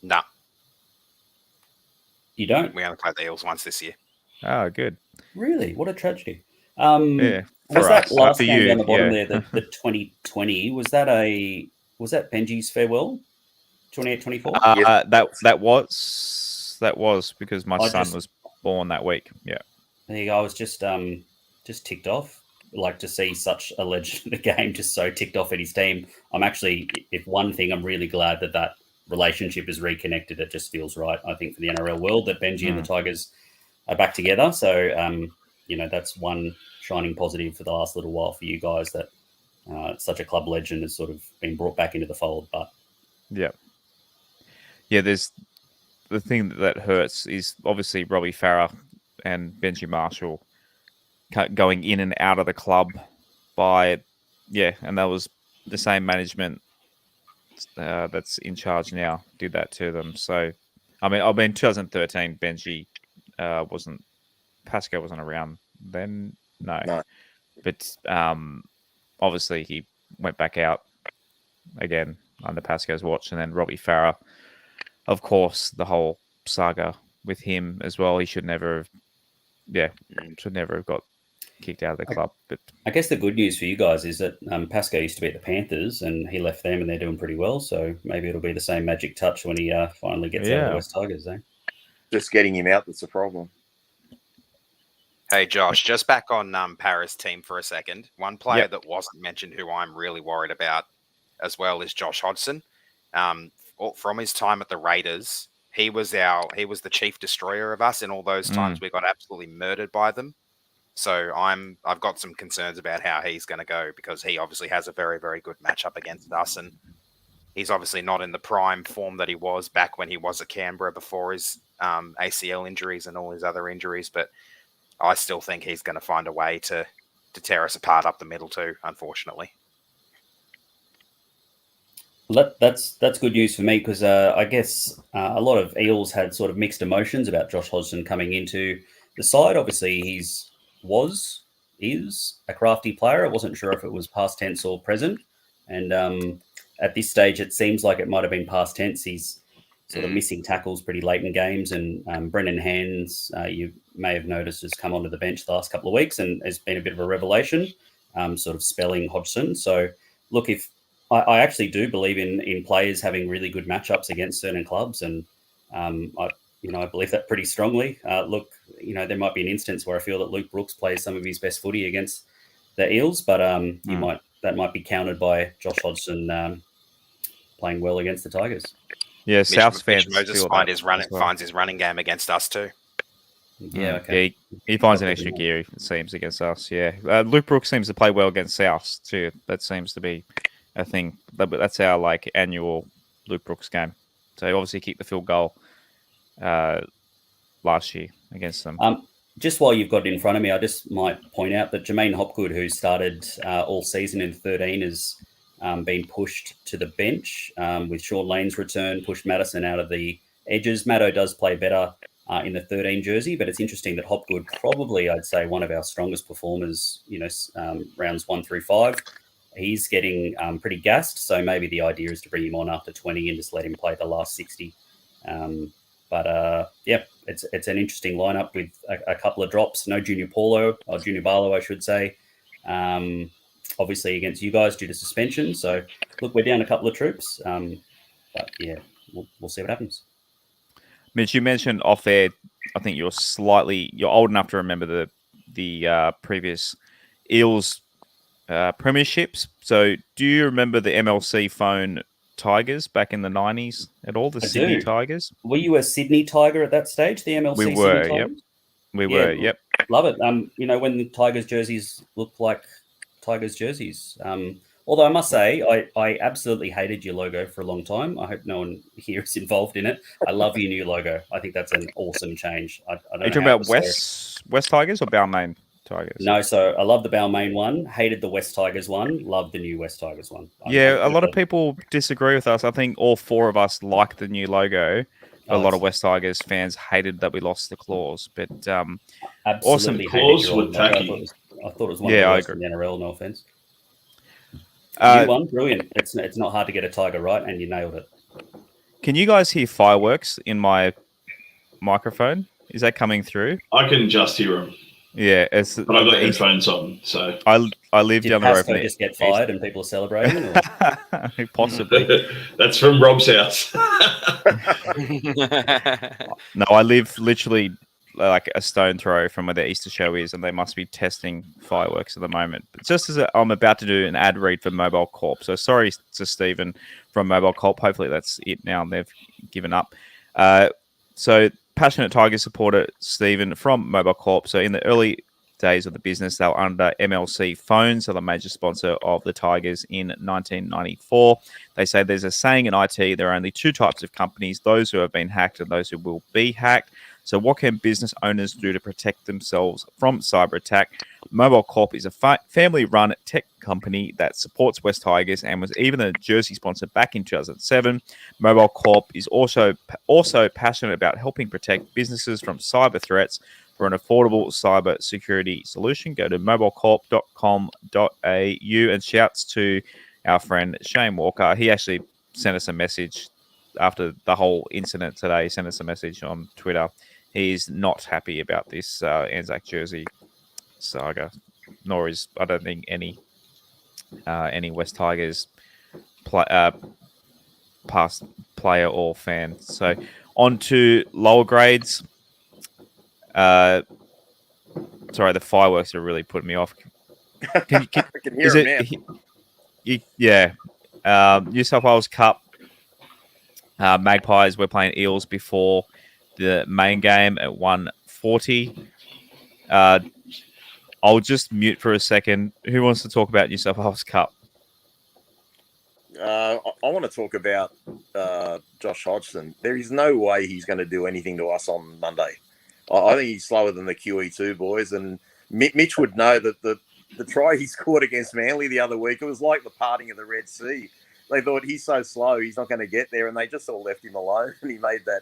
No. You don't? We only played the Eels once this year. Oh, good. Really? What a tragedy. Yeah. Was that last game down the bottom yeah. there, the 2020, was that Benji's farewell? 28-24? That was because my son was born that week. Yeah. There you go. I was just ticked off. like to see such a legend in the game just so ticked off at his team. I'm actually, if one thing, I'm really glad that relationship is reconnected. It just feels right, I think, for the NRL world that Benji and the Tigers are back together. So, that's one shining positive for the last little while for you guys, that such a club legend has sort of been brought back into the fold. But there's the thing that hurts is obviously Robbie Farah and Benji Marshall going in and out of the club and that was the same management that's in charge now did that to them. So, I mean, 2013, Benji Pascoe wasn't around then, no. But obviously he went back out again under Pascoe's watch, and then Robbie Farah, of course, the whole saga with him as well. He should never have got kicked out of the club. But I guess the good news for you guys is that Pascoe used to be at the Panthers, and he left them, and they're doing pretty well. So maybe it'll be the same magic touch when he finally gets out of the West Tigers. Just getting him out that's the problem. Hey, Josh, just back on Paris team for a second. One player that wasn't mentioned who I'm really worried about as well is Josh Hodson. From his time at the Raiders, he was the chief destroyer of us in all those times we got absolutely murdered by them. So I've got some concerns about how he's going to go, because he obviously has a very, very good matchup against us, and he's obviously not in the prime form that he was back when he was at Canberra before his ACL injuries and all his other injuries. But I still think he's going to find a way to tear us apart up the middle too, unfortunately. Well, that's good news for me, because I guess a lot of Eels had sort of mixed emotions about Josh Hodson coming into the side. Obviously, is a crafty player. I wasn't sure if it was past tense or present. And at this stage, it seems like it might have been past tense. He's sort of missing tackles pretty late in games. And Brendan Hands, you may have noticed, has come onto the bench the last couple of weeks and has been a bit of a revelation, sort of spelling Hodgson. So, look, if I actually do believe in players having really good matchups against certain clubs, and I believe that pretty strongly. Look, there might be an instance where I feel that Luke Brooks plays some of his best footy against the Eels, but that might be countered by Josh Hodgson playing well against the Tigers. Yeah, South fans Moses finds his running game against us too. Yeah, okay. Yeah, he finds an extra gear, it seems, against us. Yeah, Luke Brooks seems to play well against South too. That seems to be a thing. That's our annual Luke Brooks game. So he obviously kicked the field goal last year against them. Just while you've got it in front of me, I just might point out that Jermaine Hopgood, who started all season in 13, has been pushed to the bench with Sean Lane's return, pushed Madison out of the edges. Maddo does play better in the 13 jersey, but it's interesting that Hopgood, probably, I'd say, one of our strongest performers, rounds 1 through 5. He's getting pretty gassed, so maybe the idea is to bring him on after 20 and just let him play the last 60. It's an interesting lineup with a couple of drops. No Junior Barlow, I should say. Obviously against you guys due to suspension. So, look, we're down a couple of troops. We'll see what happens. Mitch, you mentioned off air, I think you're old enough to remember the previous Eels premierships. So do you remember the MLC phone Tigers back in the 90s at all? The Sydney Tigers? Were you a Sydney Tiger at that stage, the MLC? We were, Sydney yep. Tigers? We were, yep. Love it. When the Tigers jerseys look like Tigers jerseys. Although I must say, I absolutely hated your logo for a long time. I hope no one here is involved in it. I love your new logo. I think that's an awesome change. Are you talking about West Tigers or Balmain Tigers? No, so I love the Balmain one, hated the West Tigers one, love the new West Tigers one. A lot of people disagree with us. I think all four of us like the new logo. A lot of West Tigers fans hated that we lost the claws, but awesome. Claws were tacky. I thought it was one of the worst in the NRL, no offense. New one, brilliant. It's not hard to get a Tiger right, and you nailed it. Can you guys hear fireworks in my microphone? Is that coming through? I can just hear them. Yeah, but I've got headphones on, so I live down the road from Pascoe just get fired and people are celebrating? Or? Possibly. That's from Rob's house. No, I live literally like a stone throw from where the Easter show is, and they must be testing fireworks at the moment. But just as I'm about to do an ad read for Mobile Corp, so sorry to Stephen from Mobile Corp. Hopefully that's it now, and they've given up. So passionate Tigers supporter Stephen from Mobile Corp. So in the early days of the business, they were under MLC Phones, so the major sponsor of the Tigers in 1994. They say there's a saying in IT, there are only two types of companies, those who have been hacked and those who will be hacked. So what can business owners do to protect themselves from cyber attack? Mobile Corp is a family-run tech company that supports West Tigers and was even a jersey sponsor back in 2007. Mobile Corp is also passionate about helping protect businesses from cyber threats. For an affordable cyber security solution, go to mobilecorp.com.au, and shouts to our friend Shane Walker. He actually sent us a message after the whole incident today. He sent us a message on Twitter. He's not happy about this Anzac jersey saga, nor is, I don't think, any West Tigers past player or fan. So on to lower grades. Sorry, the fireworks are really putting me off. I can hear them now. Yeah. New South Wales Cup. Magpies, we're playing Eels before the main game at 1:40. I'll just mute for a second. Who wants to talk about New South Wales Cup? I want to talk about Josh Hodson. There is no way he's going to do anything to us on Monday. I think he's slower than the QE2 boys, and Mitch would know that the try he scored against Manly the other week, it was like the parting of the Red Sea. They thought he's so slow, he's not going to get there, and they just all left him alone, and he made that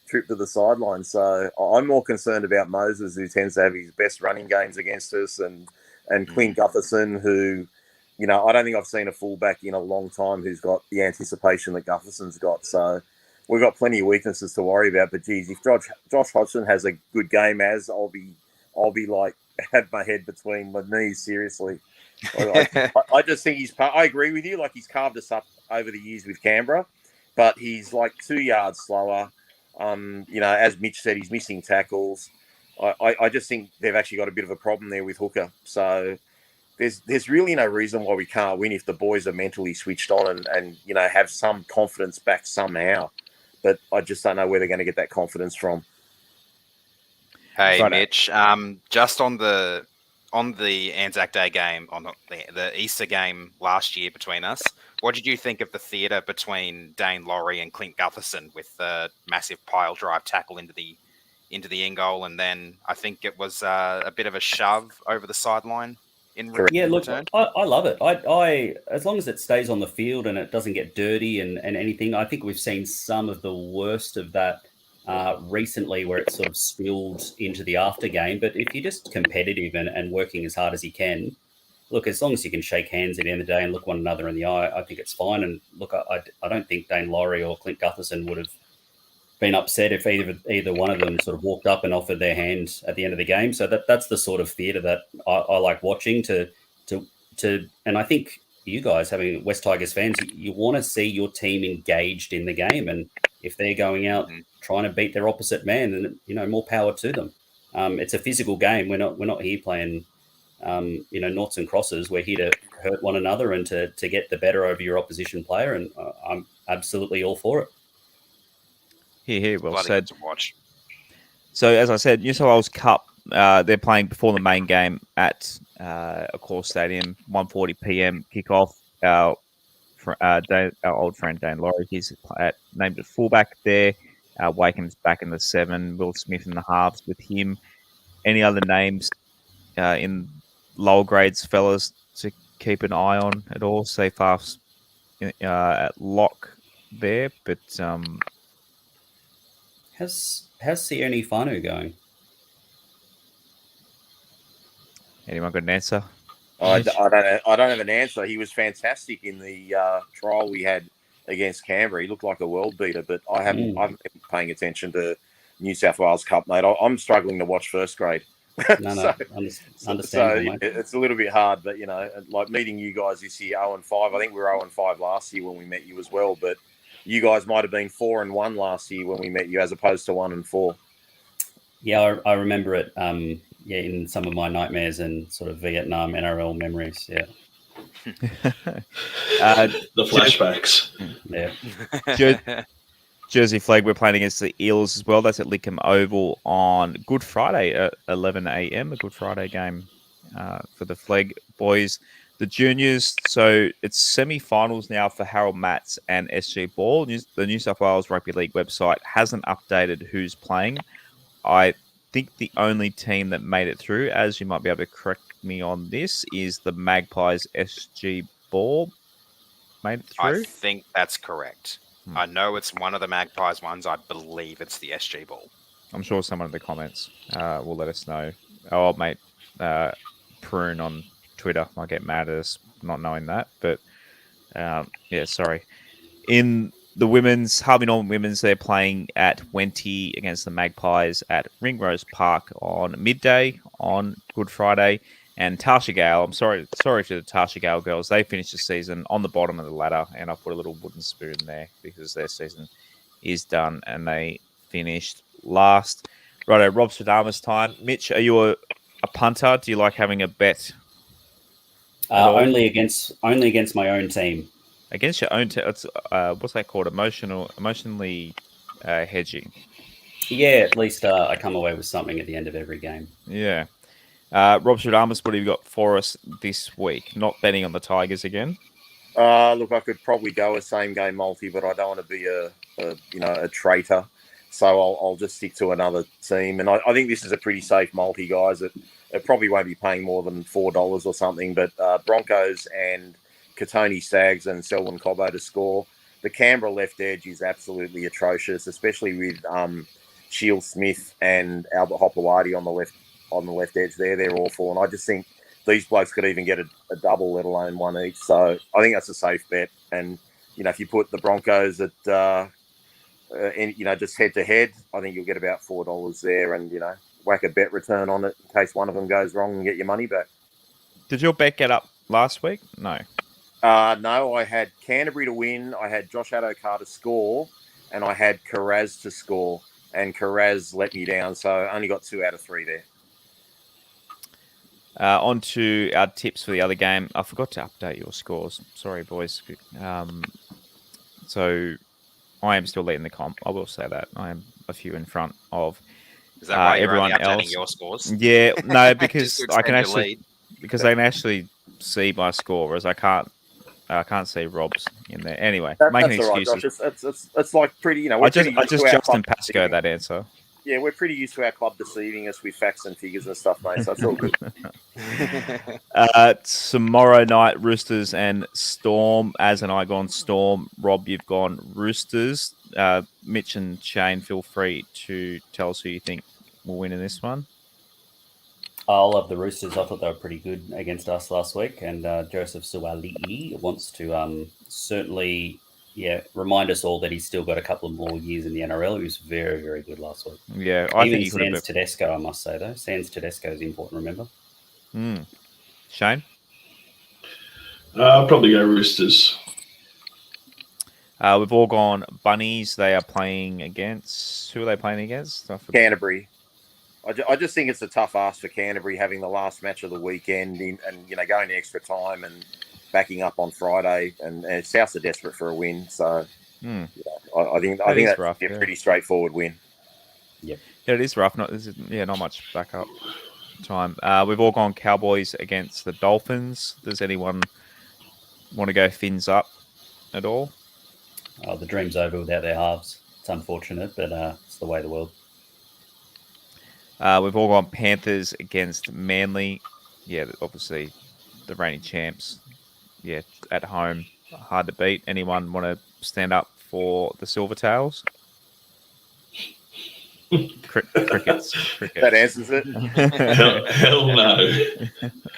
trip to the sideline. So I'm more concerned about Moses, who tends to have his best running games against us, and Clint Gutherson, who, you know, I don't think I've seen a fullback in a long time who's got the anticipation that Gutherson's got. So we've got plenty of weaknesses to worry about. But geez, if Josh Hodson has a good game, I'll be like, have my head between my knees, seriously. I just think I agree with you. Like, he's carved us up over the years with Canberra, but he's like 2 yards slower. You know, as Mitch said, he's missing tackles. I just think they've actually got a bit of a problem there with Hooker. So there's really no reason why we can't win if the boys are mentally switched on and you know, have some confidence back somehow. But I just don't know where they're going to get that confidence from. Hey, Mitch, just on the Anzac Day game, on the Easter game last year between us, what did you think of the theatre between Dane Laurie and Clint Gutherson with the massive pile drive tackle into the in goal, and then I think it was a bit of a shove over the sideline in return? Yeah, look, I love it. I as long as it stays on the field and it doesn't get dirty and anything, I think we've seen some of the worst of that recently, where it sort of spilled into the after game. But if you're just competitive and working as hard as you can, look, as long as you can shake hands at the end of the day and look one another in the eye, I think it's fine. And look, I don't think Dane Laurie or Clint Gutherson would have been upset if either one of them sort of walked up and offered their hand at the end of the game. So that's the sort of theatre that I like watching to and I think you guys, having West Tigers fans, you want to see your team engaged in the game, and if they're going out trying to beat their opposite man, then, you know, more power to them. It's a physical game. We're not here playing you know, noughts and crosses. We're here to hurt one another and to get the better over your opposition player, and I'm absolutely all for it. Here, well said. To watch. So, as I said, New South Wales Cup, they're playing before the main game at Accor Stadium, 1:40 p.m. kickoff. Our old friend Dane Laurie, he's named at fullback there. Wakeham's back in the 7. Will Smith in the halves with him. Any other names in lower grades, fellas, to keep an eye on at all? Safe halves at lock there, but how's Sione Whanu going? Anyone got an answer? I don't have an answer. He was fantastic in the trial we had against Canberra. He looked like a world beater, but I haven't been paying attention to New South Wales Cup, mate. I'm struggling to watch first grade. No, understandable, mate. It's a little bit hard, but, you know, like meeting you guys this year, 0-5. I think we were 0-5 last year when we met you as well, but you guys might have been 4-1 last year when we met you, as opposed to 1-4. Yeah, I remember it. In some of my nightmares and sort of Vietnam NRL memories. Yeah. The flashbacks. Yeah. Jersey Flag, we're playing against the Eels as well. That's at Lickham Oval on Good Friday at 11 a.m. A Good Friday game for the Flag boys. The juniors, so it's semi-finals now for Harold Matts and SG Ball. The New South Wales Rugby League website hasn't updated who's playing. I think the only team that made it through, as you might be able to correct me on this, is the Magpies SG Ball made it through. I think that's correct. I know it's one of the Magpies ones. I believe it's the SG Ball. I'm sure someone in the comments will let us know. Our old mate Prune on Twitter might get mad at us not knowing that. But sorry. In the women's, Harvey Norman women's, they're playing at Wenty against the Magpies at Ringrose Park on midday on Good Friday. And Tarsha Gale, I'm sorry to the Tarsha Gale girls. They finished the season on the bottom of the ladder, and I put a little wooden spoon there because their season is done, and they finished last. Righto, Rob Stradamus time. Mitch, are you a punter? Do you like having a bet? Only against my own team. Against your own team? It's what's that called? Emotionally hedging. Yeah, at least I come away with something at the end of every game. Yeah. Rob Stradamus, what have you got for us this week? Not betting on the Tigers again? Look, I could probably go a same game multi, but I don't want to be a traitor. So I'll just stick to another team. And I think this is a pretty safe multi, guys. It probably won't be paying more than $4 or something. But Broncos and Katoni Staggs and Selwyn Cobbo to score. The Canberra left edge is absolutely atrocious, especially with Shield Smith and Albert Hopewadi on the left edge there. They're awful. And I just think these blokes could even get a double, let alone one each. So I think that's a safe bet. And, if you put the Broncos at, just head to head, I think you'll get about $4 there and, whack a bet return on it in case one of them goes wrong and get your money back. Did your bet get up last week? No. No, I had Canterbury to win. I had Josh Adokar to score and I had Carraz to score. And Carraz let me down. So I only got 2 out of 3 there. On to our tips for the other game. I forgot to update your scores. Sorry, boys. So I am still leading the comp. I will say that. I am a few in front of Is that why you're everyone only updating else. your scores? Yeah, no, because Just to I can extend your actually because I can actually see my score, whereas I can't see Rob's in there. Anyway, making that's all right, excuses. Josh. It's like pretty, I just Justin Pascoe that answer. Yeah, we're pretty used to our club deceiving us with facts and figures and stuff, mate. So it's all good. Tomorrow night, Roosters and Storm. Az and I gone Storm. Rob, you've gone Roosters. Mitch and Shane, feel free to tell us who you think will win in this one. I'll love the Roosters. I thought they were pretty good against us last week, and Joseph Suali'i wants to certainly remind us all that he's still got a couple of more years in the NRL. He was very, very good last week. Yeah, I Even think Sans Tedesco, I must say, though. Sans Tedesco is important, remember? Shane? I'll probably go Roosters. We've all gone Bunnies. They are playing against... Who are they playing against? Canterbury. I just think it's a tough ask for Canterbury having the last match of the weekend and going to extra time and backing up on Friday. And Souths are desperate for a win. So I think that's rough, a pretty straightforward win. Yep. Yeah, it is rough. Not much backup time. We've all gone Cowboys against the Dolphins. Does anyone want to go fins up at all? The dream's over without their halves. It's unfortunate, but it's the way of the world. We've all gone Panthers against Manly. Yeah, obviously the reigning champs. Yeah, at home, hard to beat. Anyone want to stand up for the Silvertails? Crickets. That answers it. Hell no.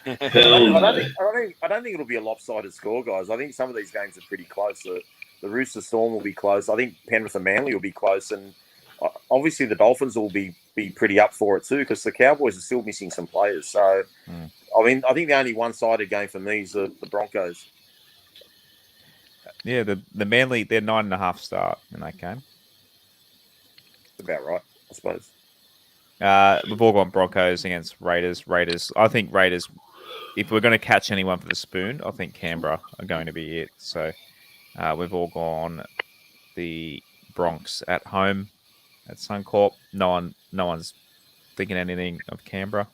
I don't think it'll be a lopsided score, guys. I think some of these games are pretty close. The Rooster Storm will be close. I think Penrith and Manly will be close, and obviously the Dolphins will be pretty up for it too, because the Cowboys are still missing some players. So, I think the only one-sided game for me is the Broncos. Yeah, the Manly, they're 9.5 start in that game. About right, I suppose. We've all gone Broncos against Raiders. I think Raiders, if we're going to catch anyone for the spoon, I think Canberra are going to be it. So we've all gone the Bronx at home at Suncorp. No one's thinking anything of Canberra.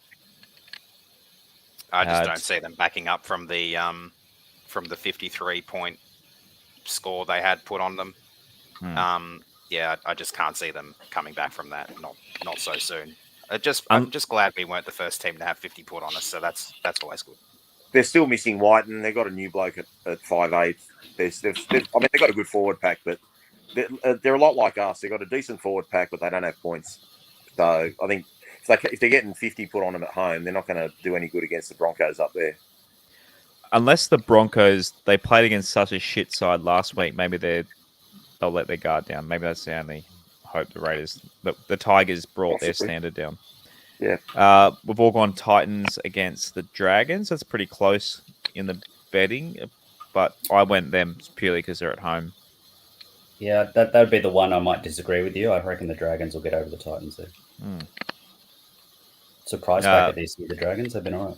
I just don't see them backing up from the 53-point score they had put on them. Yeah, I just can't see them coming back from that. Not so soon. I'm just glad we weren't the first team to have 50 put on us. So that's always good. They're still missing White, and they've got a new bloke at 5'8". They've got a good forward pack, but they're a lot like us. They've got a decent forward pack, but they don't have points. So I think if they're getting 50 put on them at home, they're not going to do any good against the Broncos up there. Unless the Broncos, they played against such a shit side last week, maybe they'll let their guard down. Maybe that's the only hope the Raiders... The Tigers brought their standard down. Yeah. We've all gone Titans against the Dragons. That's pretty close in the betting, but I went them purely because they're at home. Yeah, that would be the one I might disagree with you. I reckon the Dragons will get over the Titans there. Surprise packet this year, the Dragons have been all right.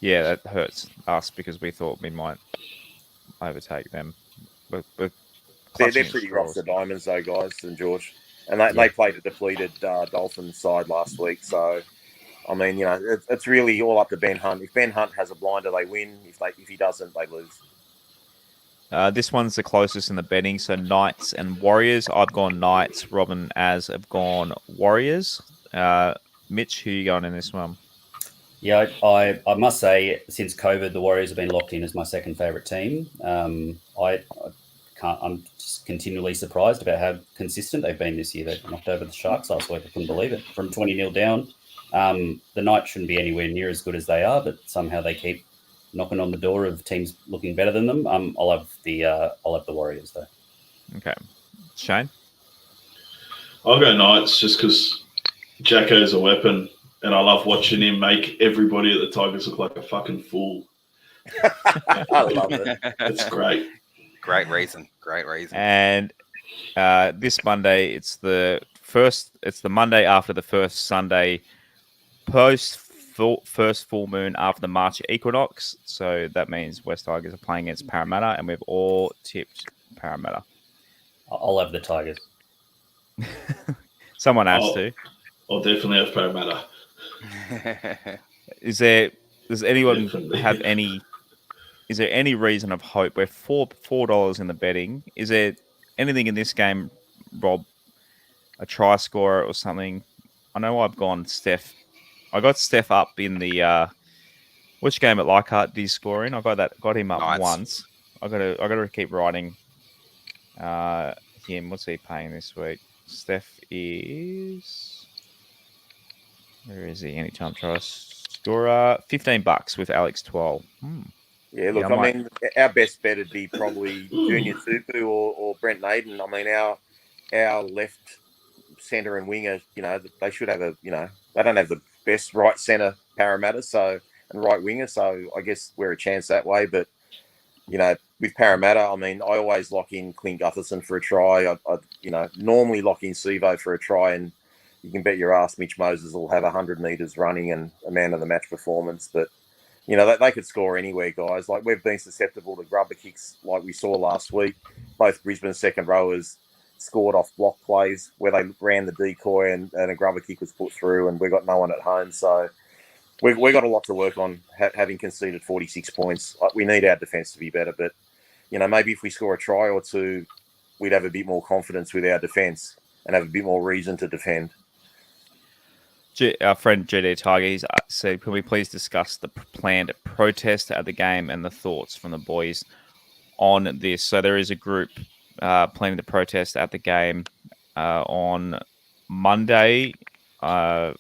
Yeah, that hurts us because we thought we might overtake them. They're pretty rough the Diamonds, though, guys, St. George. And they played a depleted Dolphins side last week. So, I mean, it's really all up to Ben Hunt. If Ben Hunt has a blinder, they win. If he doesn't, they lose. This one's the closest in the betting. So, Knights and Warriors. I've gone Knights. Robin, Az have gone Warriors. Mitch, who are you going in this one? Yeah, I must say, since COVID, the Warriors have been locked in as my second favourite team. I'm just continually surprised about how consistent they've been this year. They knocked over the Sharks last week. I couldn't believe it. From 20-0 down. The Knights shouldn't be anywhere near as good as they are, but somehow they keep knocking on the door of teams looking better than them. I'll have the Warriors though. Okay, Shane. I'll go Knights just because Jacko's a weapon, and I love watching him make everybody at the Tigers look like a fucking fool. I love it. It's great. Great reason. And this Monday, it's the Monday after the first Sunday first full moon after the March equinox. So that means West Tigers are playing against Parramatta, and we've all tipped Parramatta. I'll have the Tigers. Someone has to. I'll definitely have Parramatta. Does anyone have any? Is there any reason of hope? We're $4 in the betting. Is there anything in this game, Rob? A try scorer or something? I know I've gone Steph. I got Steph up in the which game at Leichhardt did he score in? I got him up once. I gotta keep writing him. What's he paying this week? Steph is where is he? Anytime try scorer $15 with Alex 12. Yeah, look, I mean, our best bet would be probably Junior Tupu or Brent Naden. I mean, our left centre and winger, they should have they don't have the best right centre Parramatta, and right winger, so I guess we're a chance that way. But, with Parramatta, I mean, I always lock in Clint Gutherson for a try. I normally lock in Sivo for a try, and you can bet your ass Mitch Moses will have 100 metres running and a man of the match performance, but they could score anywhere, guys. Like, we've been susceptible to grubber kicks like we saw last week. Both Brisbane's second rowers scored off block plays where they ran the decoy and a grubber kick was put through, and we got no one at home. So we got a lot to work on, having conceded 46 points. We need our defence to be better, but, maybe if we score a try or two, we'd have a bit more confidence with our defence and have a bit more reason to defend. Our friend JD Tiger said, can we please discuss the planned protest at the game and the thoughts from the boys on this? So there is a group planning the protest at the game on Monday. I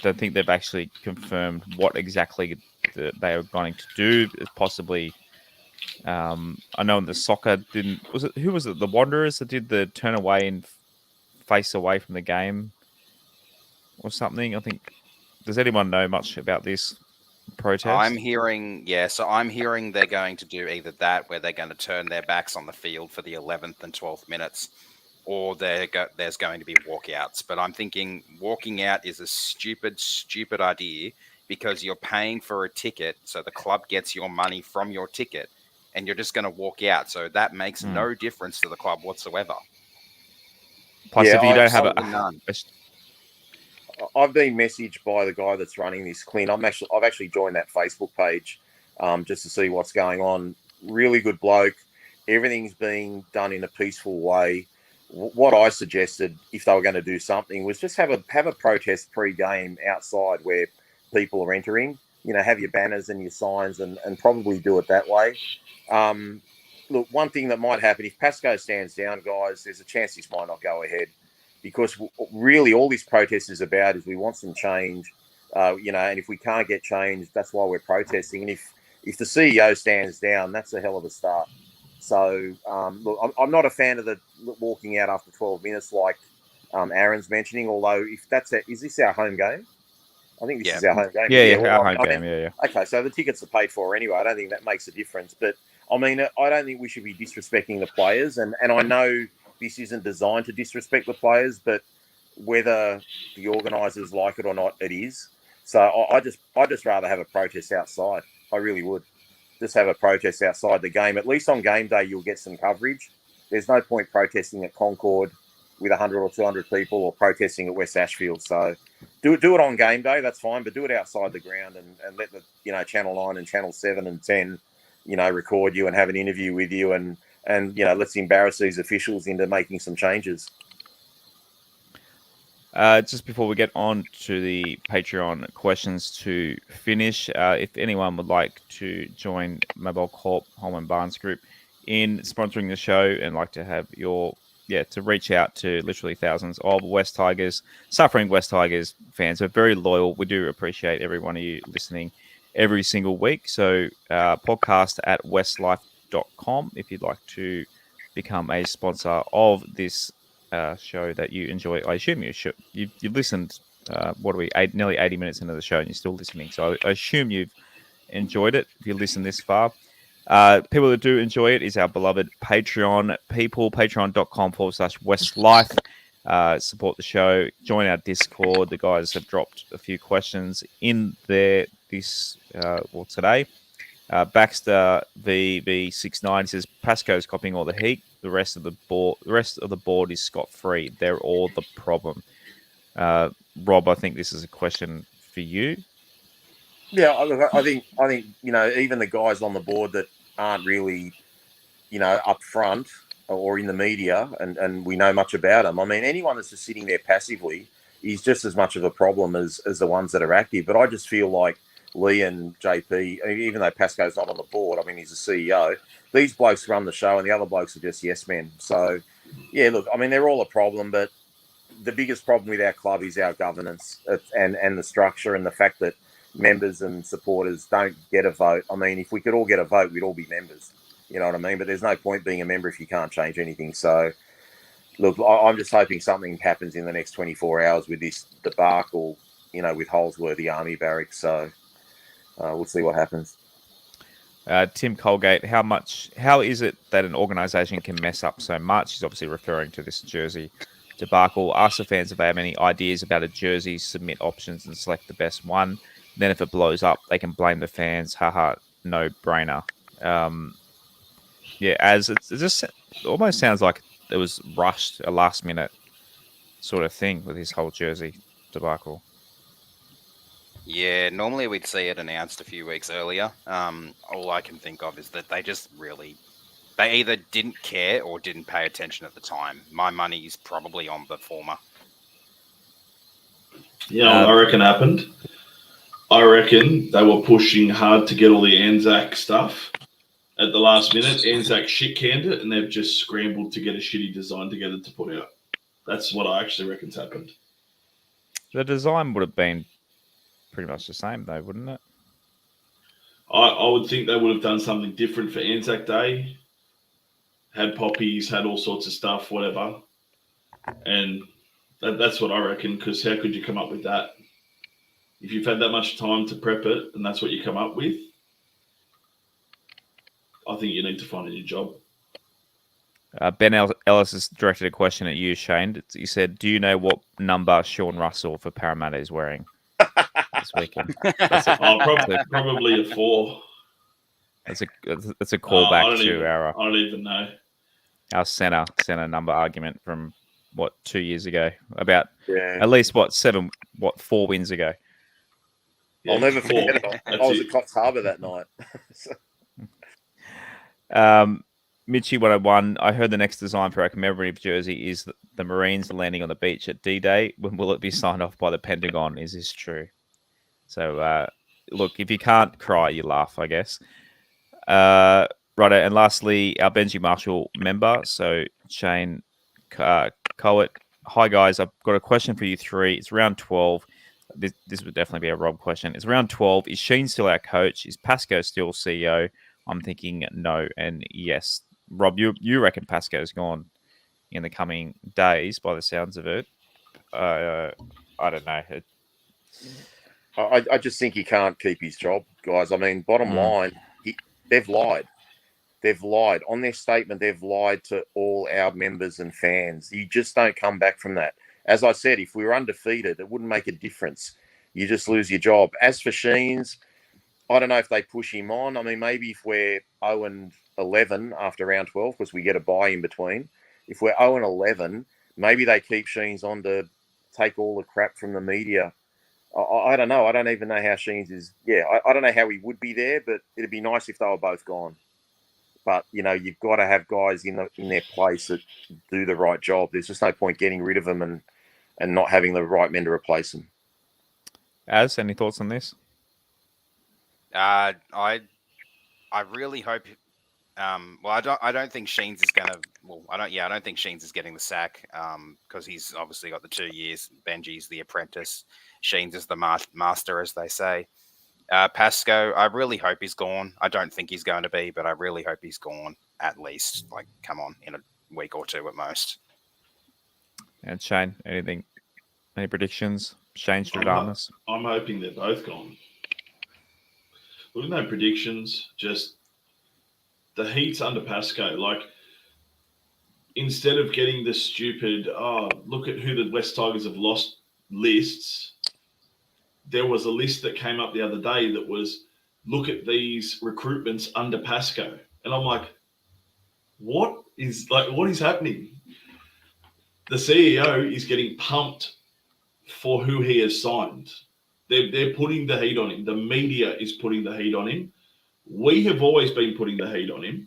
don't think they've actually confirmed what exactly they are going to do. It's possibly, I know in the soccer who was it? The Wanderers that did the turn away and face away from the game or something. I think. Does anyone know much about this protest? I'm hearing they're going to do either that, where they're going to turn their backs on the field for the 11th and 12th minutes, or there's going to be walkouts. But I'm thinking walking out is a stupid idea because you're paying for a ticket, so the club gets your money from your ticket, and you're just going to walk out. So that makes no difference to the club whatsoever. Plus, if you don't have none. I've been messaged by the guy that's running this, Clint. I've actually joined that Facebook page just to see what's going on. Really good bloke. Everything's being done in a peaceful way. What I suggested, if they were going to do something, was just have a protest pre-game outside where people are entering. You know, have your banners and your signs, and probably do it that way. Look, one thing that might happen if Pascoe stands down, guys, there's a chance this might not go ahead, because really all this protest is about is we want some change. You know, and if we can't get change, that's why we're protesting. And if the CEO stands down, that's a hell of a start. So, look, I'm not a fan of the walking out after 12 minutes like Aaron's mentioning, although if that's is this our home game? I think this is our home game. Yeah, well, our home game, yeah. Okay, so the tickets are paid for anyway. I don't think that makes a difference. But, I mean, I don't think we should be disrespecting the players. And I know this isn't designed to disrespect the players, but whether the organisers like it or not, it is. So I just rather have a protest outside. I really would. Just have a protest outside the game. At least on game day, you'll get some coverage. There's no point protesting at Concord with 100 or 200 people, or protesting at West Ashfield. So do it on game day. That's fine, but do it outside the ground and let the Channel 9 and Channel 7 and 10 record you and have an interview with you and let's embarrass these officials into making some changes. Just before we get on to the Patreon questions to finish, if anyone would like to join Mobile Corp Holman Barnes Group in sponsoring the show and like to have to reach out to literally thousands of suffering West Tigers fans. We're very loyal. We do appreciate every one of you listening every single week. So podcast at westlife.com if you'd like to become a sponsor of this show that you enjoy. I assume you've listened, nearly 80 minutes into the show and you're still listening. So I assume you've enjoyed it if you listen this far. People that do enjoy it is our beloved Patreon people, patreon.com/WestsLife. Support the show, join our Discord. The guys have dropped a few questions in there today. Baxter VV69 says Pascoe's copying all the heat. The rest of the board is scot-free. They're all the problem. Rob, I think this is a question for you. Yeah, I think even the guys on the board that aren't really up front or in the media and we know much about them. I mean, anyone that's just sitting there passively is just as much of a problem as the ones that are active. But I just feel like Lee and JP, even though Pascoe's not on the board, I mean, he's the CEO, these blokes run the show and the other blokes are just yes men. So, yeah, look, I mean, they're all a problem, but the biggest problem with our club is our governance and the structure and the fact that members and supporters don't get a vote. I mean, if we could all get a vote, we'd all be members. You know what I mean? But there's no point being a member if you can't change anything. So, look, I'm just hoping something happens in the next 24 hours with this debacle, with Holsworthy Army Barracks. So, we'll see what happens. Tim Colgate, how is it that an organisation can mess up so much? He's obviously referring to this jersey debacle. Ask the fans if they have any ideas about a jersey, submit options and select the best one. Then if it blows up, they can blame the fans. Haha, no brainer. As it just almost sounds like it was rushed, a last minute sort of thing with his whole jersey debacle. Yeah, normally we'd see it announced a few weeks earlier. All I can think of is that they either didn't care or didn't pay attention at the time. My money is probably on the former. I reckon happened. I reckon they were pushing hard to get all the Anzac stuff at the last minute. Anzac shit canned it, and they've just scrambled to get a shitty design together to put out. That's what I actually reckon's happened. The design would have been pretty much the same, though, wouldn't it? I would think they would have done something different for Anzac Day. Had poppies, had all sorts of stuff, whatever. And that's what I reckon, because how could you come up with that? If you've had that much time to prep it and that's what you come up with, I think you need to find a new job. Ben Ellis has directed a question at you, Shane. He said, "Do you know what number Sean Russell for Parramatta is wearing this weekend?" Probably a 4. That's a callback to I don't even know. Our center number argument from 2 years ago, about Yeah. at least 4 wins ago. Yeah, I'll never 4. forget it. I was at Cox Harbour that night. Mitchie 101. I heard the next design for our commemorative jersey is the Marines landing on the beach at D-Day. When will it be signed off by the Pentagon? Is this true? So, look, if you can't cry, you laugh, I guess. Right, and lastly, our Benji Marshall member. So, Shane Coet. Hi, guys. I've got a question for you three. It's round 12. This would definitely be a Rob question. It's round 12. Is Sheen still our coach? Is Pascoe still CEO? I'm thinking no and yes. Rob, you reckon Pascoe's gone in the coming days by the sounds of it? I don't know. I just think he can't keep his job, guys. I mean, bottom line, they've lied. They've lied. On their statement, they've lied to all our members and fans. You just don't come back from that. As I said, if we were undefeated, it wouldn't make a difference. You just lose your job. As for Sheens, I don't know if they push him on. I mean, maybe if we're 0-11 after round 12, because we get a bye in between. If we're 0-11, maybe they keep Sheens on to take all the crap from the media. I don't know. I don't even know how Sheens is. Yeah, I don't know how he would be there, but it'd be nice if they were both gone. But, you know, you've got to have guys in their place that do the right job. There's just no point getting rid of them and not having the right men to replace them. Az, any thoughts on this? I really hope. I don't think Sheens is going to. Well, I don't think Sheens is getting the sack because he's obviously got the 2 years. Benji's the apprentice. Sheens is the master, as they say. Pascoe, I really hope he's gone. I don't think he's going to be, but I really hope he's gone at least. Like, come on, in a week or two at most. And Shane, anything? Any predictions? Shane Stradamus? I'm hoping they're both gone. Look, no predictions, just the heat's under Pascoe. Like, instead of getting the stupid, look at who the West Tigers have lost lists, there was a list that came up the other day that was, look at these recruitments under Pascoe. And I'm like, what is happening? The CEO is getting pumped for who he has signed. They're putting the heat on him. The media is putting the heat on him. We have always been putting the heat on him.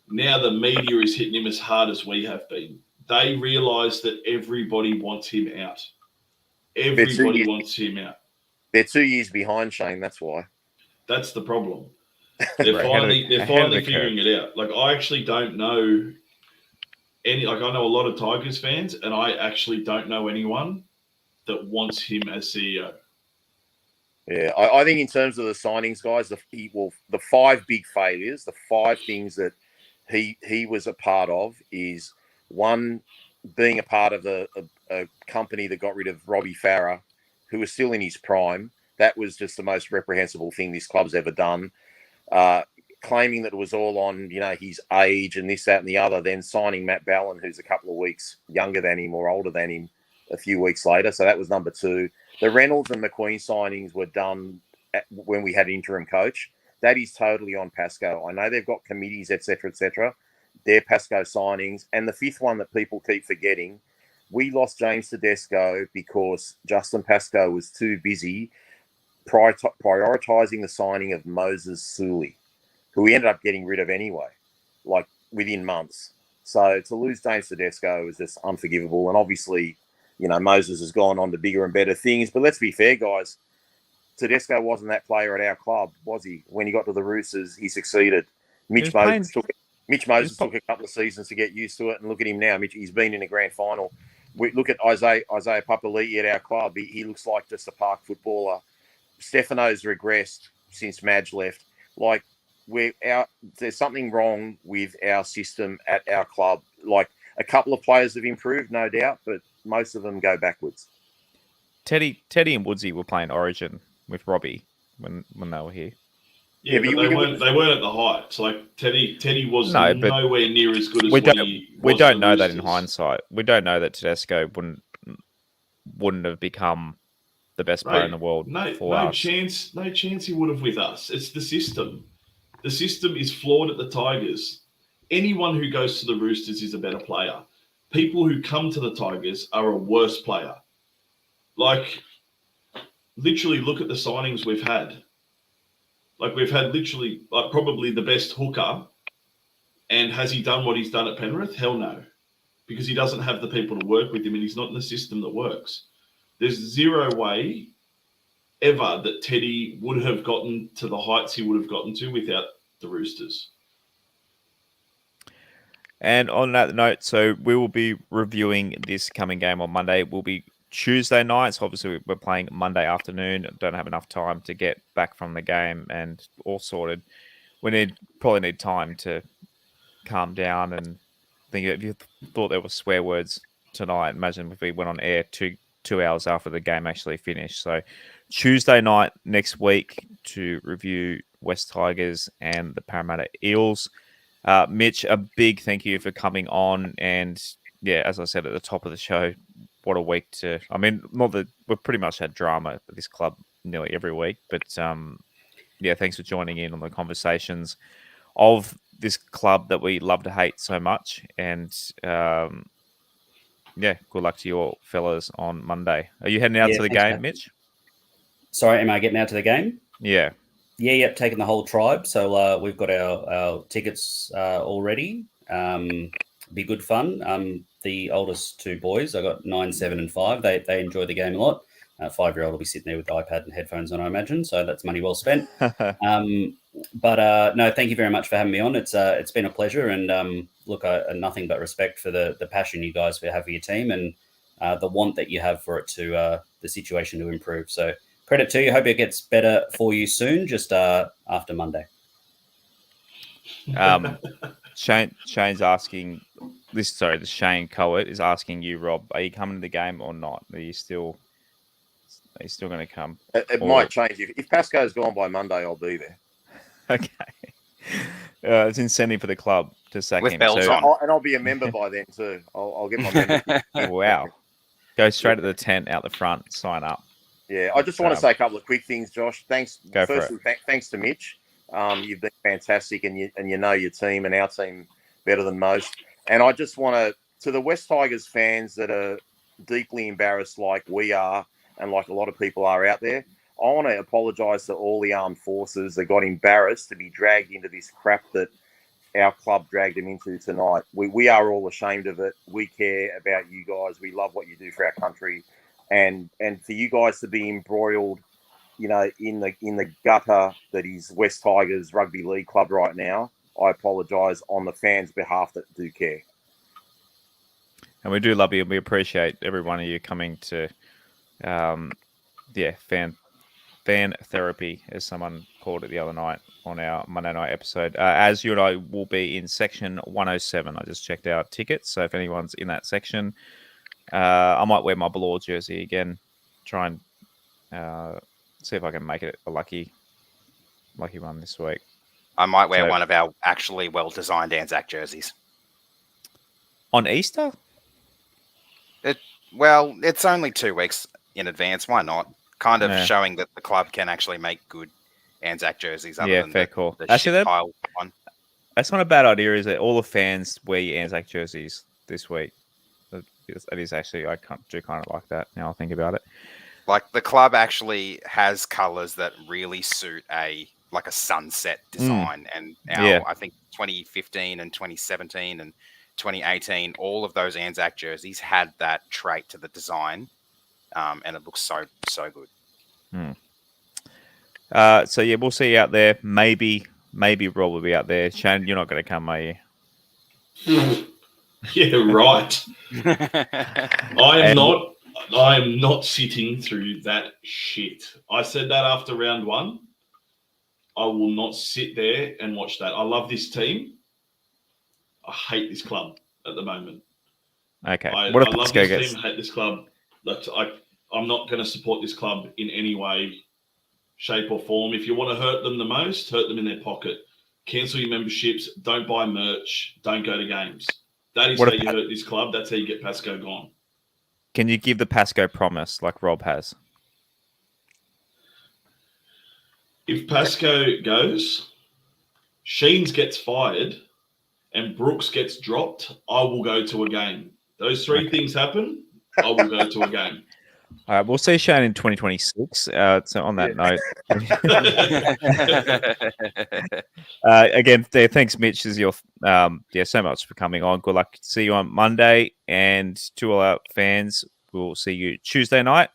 Now the media is hitting him as hard as we have been. They realise that everybody wants him out. Everybody wants him out. They're 2 years behind, Shane. That's why. That's the problem. They're finally figuring it out. Like, I actually don't know any. Like, I know a lot of Tigers fans, and I actually don't know anyone that wants him as CEO. Yeah, I think in terms of the signings, guys, the 5 big failures, the 5 things that he was a part of is, one, being a part of a company that got rid of Robbie Farah, who was still in his prime. That was just the most reprehensible thing this club's ever done. Claiming that it was all on, his age and this, that, and the other, then signing Matt Ballon, who's a couple of weeks younger than him or older than him, a few weeks later. So that was number 2. The Reynolds and McQueen signings were done when we had an interim coach. That is totally on Pascoe. I know they've got committees, etc., etc. They're Pascoe signings. And the 5th one that people keep forgetting, we lost James Tedesco because Justin Pascoe was too busy prioritising the signing of Moses Sully, who we ended up getting rid of anyway, like within months. So to lose James Tedesco was just unforgivable. And obviously, Moses has gone on to bigger and better things. But let's be fair, guys. Tedesco wasn't that player at our club, was he? When he got to the Roosters, he succeeded. Mitch Moses took a couple of seasons to get used to it. And look at him now. He's been in a grand final. We look at Isaiah Papali'i at our club. He looks like just a park footballer. Stefano's regressed since Madge left. Like, there's something wrong with our system at our club. Like, a couple of players have improved, no doubt, but most of them go backwards. Teddy and Woodsy were playing Origin with Robbie when they were here. Yeah, but but they weren't at the heights. Like Teddy was nowhere near as good as we we don't know that in hindsight. We don't know that Tedesco wouldn't have become the best player in the world for us. No chance he would have with us. It's the system. The system is flawed at the Tigers. Anyone who goes to the Roosters is a better player. People who come to the Tigers are a worse player. Like, literally look at the signings we've had. Like, we've had literally, like, probably the best hooker. And has he done what he's done at Penrith? Hell no. Because he doesn't have the people to work with him and he's not in the system that works. There's zero way ever that Teddy would have gotten to the heights he would have gotten to without the Roosters. And on that note, so we will be reviewing this coming game on Monday. It will be Tuesday nights. Obviously, we're playing Monday afternoon. Don't have enough time to get back from the game and all sorted. We probably need time to calm down and think. If you thought there were swear words tonight, imagine if we went on air two hours after the game actually finished. So Tuesday night next week to review West Tigers and the Parramatta Eels. Mitch, a big thank you for coming on. And yeah, as I said at the top of the show, what a week to... I mean, not that we've pretty much had drama at this club nearly every week, but yeah, thanks for joining in on the conversations of this club that we love to hate so much. And yeah, good luck to you all, fellas, on Monday. Are you heading out to the game, Mitch? Sorry, am I getting out to the game? Yeah. Yep, taking the whole tribe. So we've got our tickets already. Be good fun. The oldest two boys, I got 9, 7, and 5. They enjoy the game a lot. 5-year-old will be sitting there with the iPad and headphones on, I imagine. So that's money well spent. But no, thank you very much for having me on. It's been a pleasure. And look, nothing but respect for the passion you guys have for your team and the want that you have for it to the situation to improve. So credit to you. Hope it gets better for you soon, just after Monday. Shane's asking this. Sorry, the Shane Coet is asking you, Rob, are you coming to the game or not? Are you still going to come? It might change. If Pascoe's gone by Monday, I'll be there. Okay. It's incentive for the club to sack with him. bells on. And I'll be a member by then too. I'll get my membership. Wow. Go straight to the tent out the front, sign up. Yeah, I just want to say a couple of quick things, Josh. Thanks. Go Firstly, thanks to Mitch. You've been fantastic, and you know your team and our team better than most. And I just want to the West Tigers fans that are deeply embarrassed, like we are, and like a lot of people are out there. I want to apologise to all the armed forces that got embarrassed to be dragged into this crap that our club dragged them into tonight. We are all ashamed of it. We care about you guys. We love what you do for our country. And for you guys to be embroiled, you know, in the gutter that is West Tigers Rugby League Club right now, I apologise on the fans' behalf that do care. And we do love you. We appreciate every one of you coming to, fan therapy, as someone called it the other night on our Monday night episode. As you and I will be in section 107. I just checked our tickets, so if anyone's in that section, I might wear my Blore jersey again. Try and see if I can make it a lucky one this week. I might wear one of our actually well-designed Anzac jerseys. On Easter? It's only 2 weeks in advance. Why not? Kind of showing that the club can actually make good Anzac jerseys. Other than fair call. The actually, one. That's not a bad idea, is it? All the fans wear your Anzac jerseys this week. It is actually, I do kind of like that now I think about it. Like the club actually has colours that really suit a sunset design. And I think 2015 and 2017 and 2018, all of those Anzac jerseys had that trait to the design. And it looks so good. So yeah, we'll see you out there. Maybe Rob will be out there. Shane, you're not going to come, are you? Yeah, right. I am not sitting through that shit. I said that after round 1. I will not sit there and watch that. I love this team. I hate this club at the moment. Okay. I love this team, hate this club. I'm not going to support this club in any way shape, or form. If you want to hurt them the most, hurt them in their pocket. Cancel your memberships. Don't buy merch. Don't go to games. That is how you hurt this club. That's how you get Pascoe gone. Can you give the Pascoe promise like Rob has? If Pascoe goes, Sheens gets fired, and Brooks gets dropped, I will go to a game. Those three things happen, I will go to a game. All right, we'll see Shane in 2026. So on that note, again, thanks, Mitch. Is your so much for coming on. Good luck. See you on Monday, and to all our fans, we'll see you Tuesday night.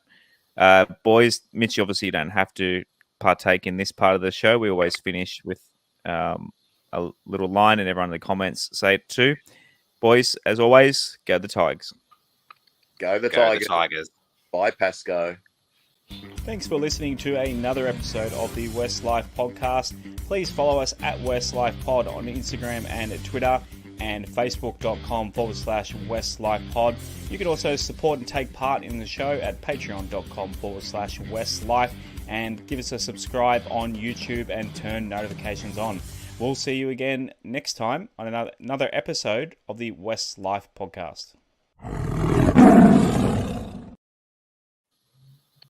Boys, Mitch, obviously you don't have to partake in this part of the show. We always finish with a little line, and everyone in the comments say it too. Boys, as always, go the Tigers. Go the Tigers. Bye, Pascoe. Thanks for listening to another episode of the WestsLife Podcast. Please follow us at WestsLife Pod on Instagram and Twitter, and facebook.com/WestsLife Pod. You can also support and take part in the show at patreon.com/WestsLife, and give us a subscribe on YouTube and turn notifications on. We'll see you again next time on another episode of the WestsLife Podcast.